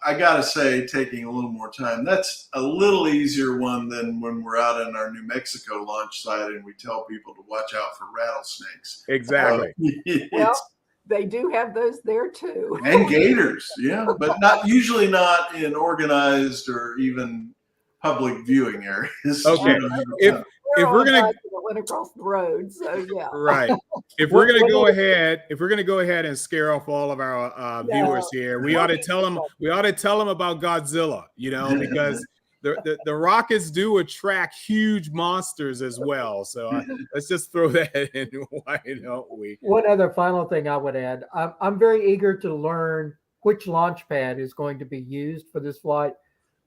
I got to say, taking a little more time, that's a little easier one than when we're out in our New Mexico launch site and we tell people to watch out for rattlesnakes. Exactly. Well, they do have those there too. And gators, but usually not in organized or even public viewing areas. Okay. If we're gonna went across the road, so yeah. Right. If we're gonna go ahead and scare off all of our viewers here, we ought to tell them about Godzilla, because the rockets do attract huge monsters as well. So let's just throw that in. Why don't we? One other final thing I would add: I'm very eager to learn which launch pad is going to be used for this flight.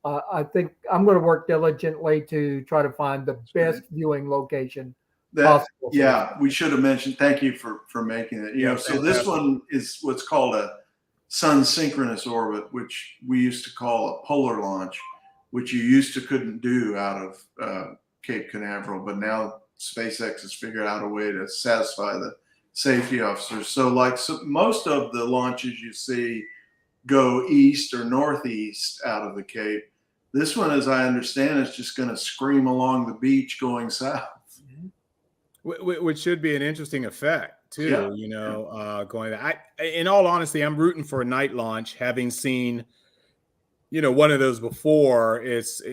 I think I'm going to work diligently to try to find the best viewing location possible. Yeah, we should have mentioned. Thank you for making it. So this one is what's called a Sun Synchronous Orbit, which we used to call a polar launch, which you used to couldn't do out of Cape Canaveral, but now SpaceX has figured out a way to satisfy the safety officers. So most of the launches you see go east or northeast out of the Cape. This one, as I understand, is just going to scream along the beach going south. Which should be an interesting effect too, going there. In all honesty, I'm rooting for a night launch, having seen, one of those before. It's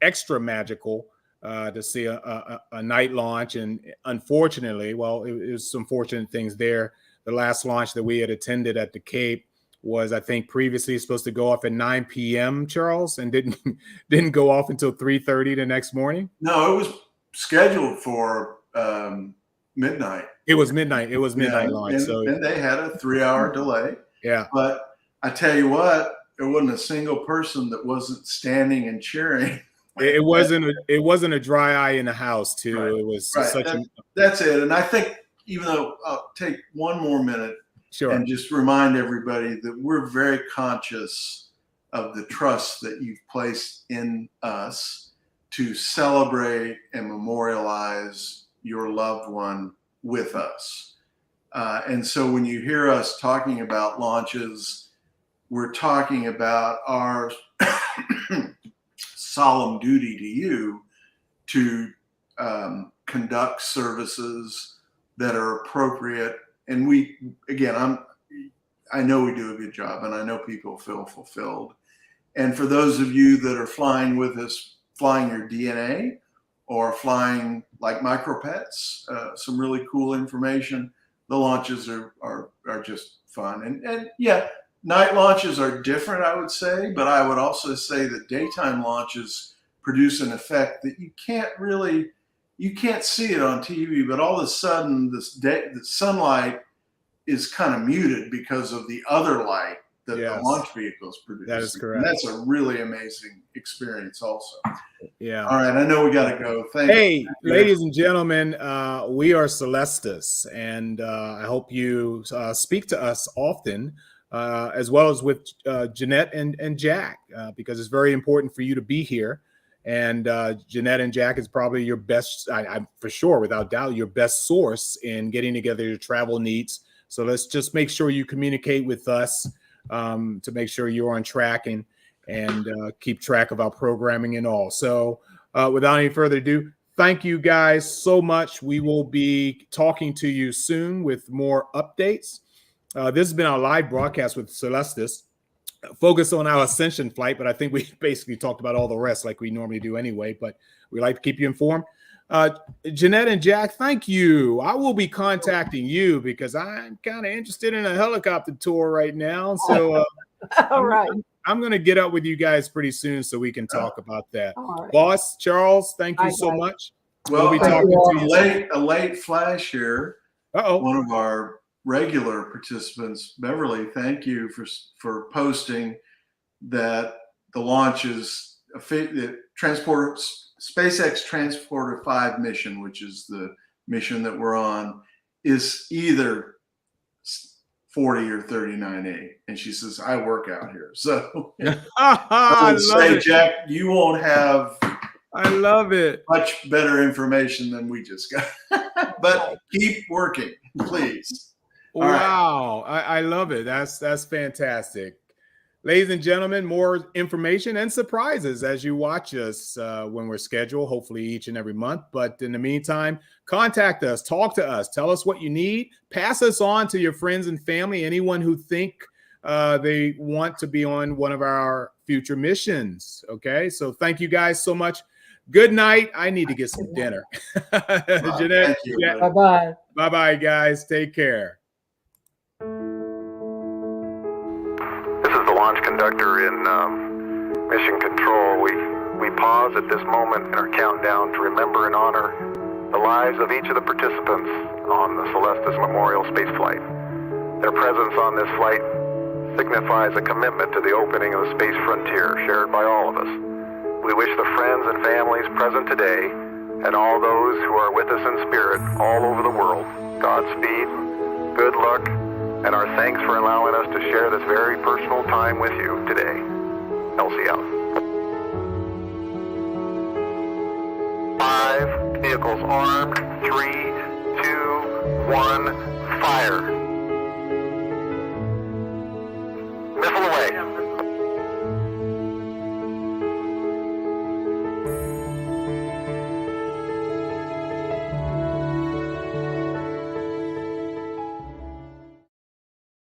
extra magical to see a night launch. And unfortunately, it was some fortunate things there. The last launch that we had attended at the Cape was, I think, previously supposed to go off at 9 p.m., Charles, and didn't go off until 3:30 the next morning. No, it was scheduled for midnight. It was midnight. It was midnight launch. And they had a 3-hour delay. Yeah. But I tell you what, there wasn't a single person that wasn't standing and cheering. It wasn't a dry eye in the house too. Right. It was that's it. And I think, even though I'll take one more minute. Sure. And just remind everybody that we're very conscious of the trust that you've placed in us to celebrate and memorialize your loved one with us. And so when you hear us talking about launches, we're talking about our solemn duty to you to conduct services that are appropriate. And I know we do a good job, and I know people feel fulfilled. And for those of you that are flying with us, flying your DNA or flying like micropets, some really cool information, the launches are just fun. And night launches are different, I would say, but I would also say that daytime launches produce an effect that you can't see it on TV, but all of a sudden the sunlight is kind of muted because of the other light that the launch vehicles produce. That is correct. And that's a really amazing experience also. Yeah. All right. I know we got to go. Hey, ladies and gentlemen, we are Celestis, and I hope you speak to us often, as well as with Janette and Jack, because it's very important for you to be here. And Janette and Jack is probably your best, I'm for sure, without doubt, your best source in getting together your travel needs. So let's just make sure you communicate with us to make sure you're on track and keep track of our programming and all. So without any further ado, thank you guys so much. We will be talking to you soon with more updates. This has been our live broadcast with Celestis, focus on our Ascension flight, but I think we basically talked about all the rest like we normally do anyway, but we like to keep you informed. Janette and Jack, thank you. I will be contacting you because I'm kind of interested in a helicopter tour right now. So All right. I'm going to get up with you guys pretty soon so we can talk about that. All right. Boss, Charles, thank you Bye, so guys. much. Well, We'll be talking to you. a late flash here. Uh-oh. One of our regular participants, Beverly, thank you for posting that the launch is the SpaceX Transporter 5 mission, which is the mission that we're on, is either 40 or 39A. And she says, I work out here. So I would say, Jack, you won't have I love it. much better information than we just got. But keep working, please. Wow. I love it. That's fantastic. Ladies and gentlemen, more information and surprises as you watch us when we're scheduled, hopefully each and every month. But in the meantime, contact us, talk to us, tell us what you need, pass us on to your friends and family, anyone who think they want to be on one of our future missions. Okay, so thank you guys so much. Good night. I need to get some dinner. Janette, Bye-bye. Bye-bye, guys. Take care. Launch conductor in mission control. We pause at this moment in our countdown to remember and honor the lives of each of the participants on the Celestis Memorial Spaceflight. Their presence on this flight signifies a commitment to the opening of the space frontier shared by all of us. We wish the friends and families present today and all those who are with us in spirit all over the world Godspeed, good luck, and our thanks for allowing us to share this very personal time with you today. Elsie out. 5 vehicles armed. 3, 2, 1, fire.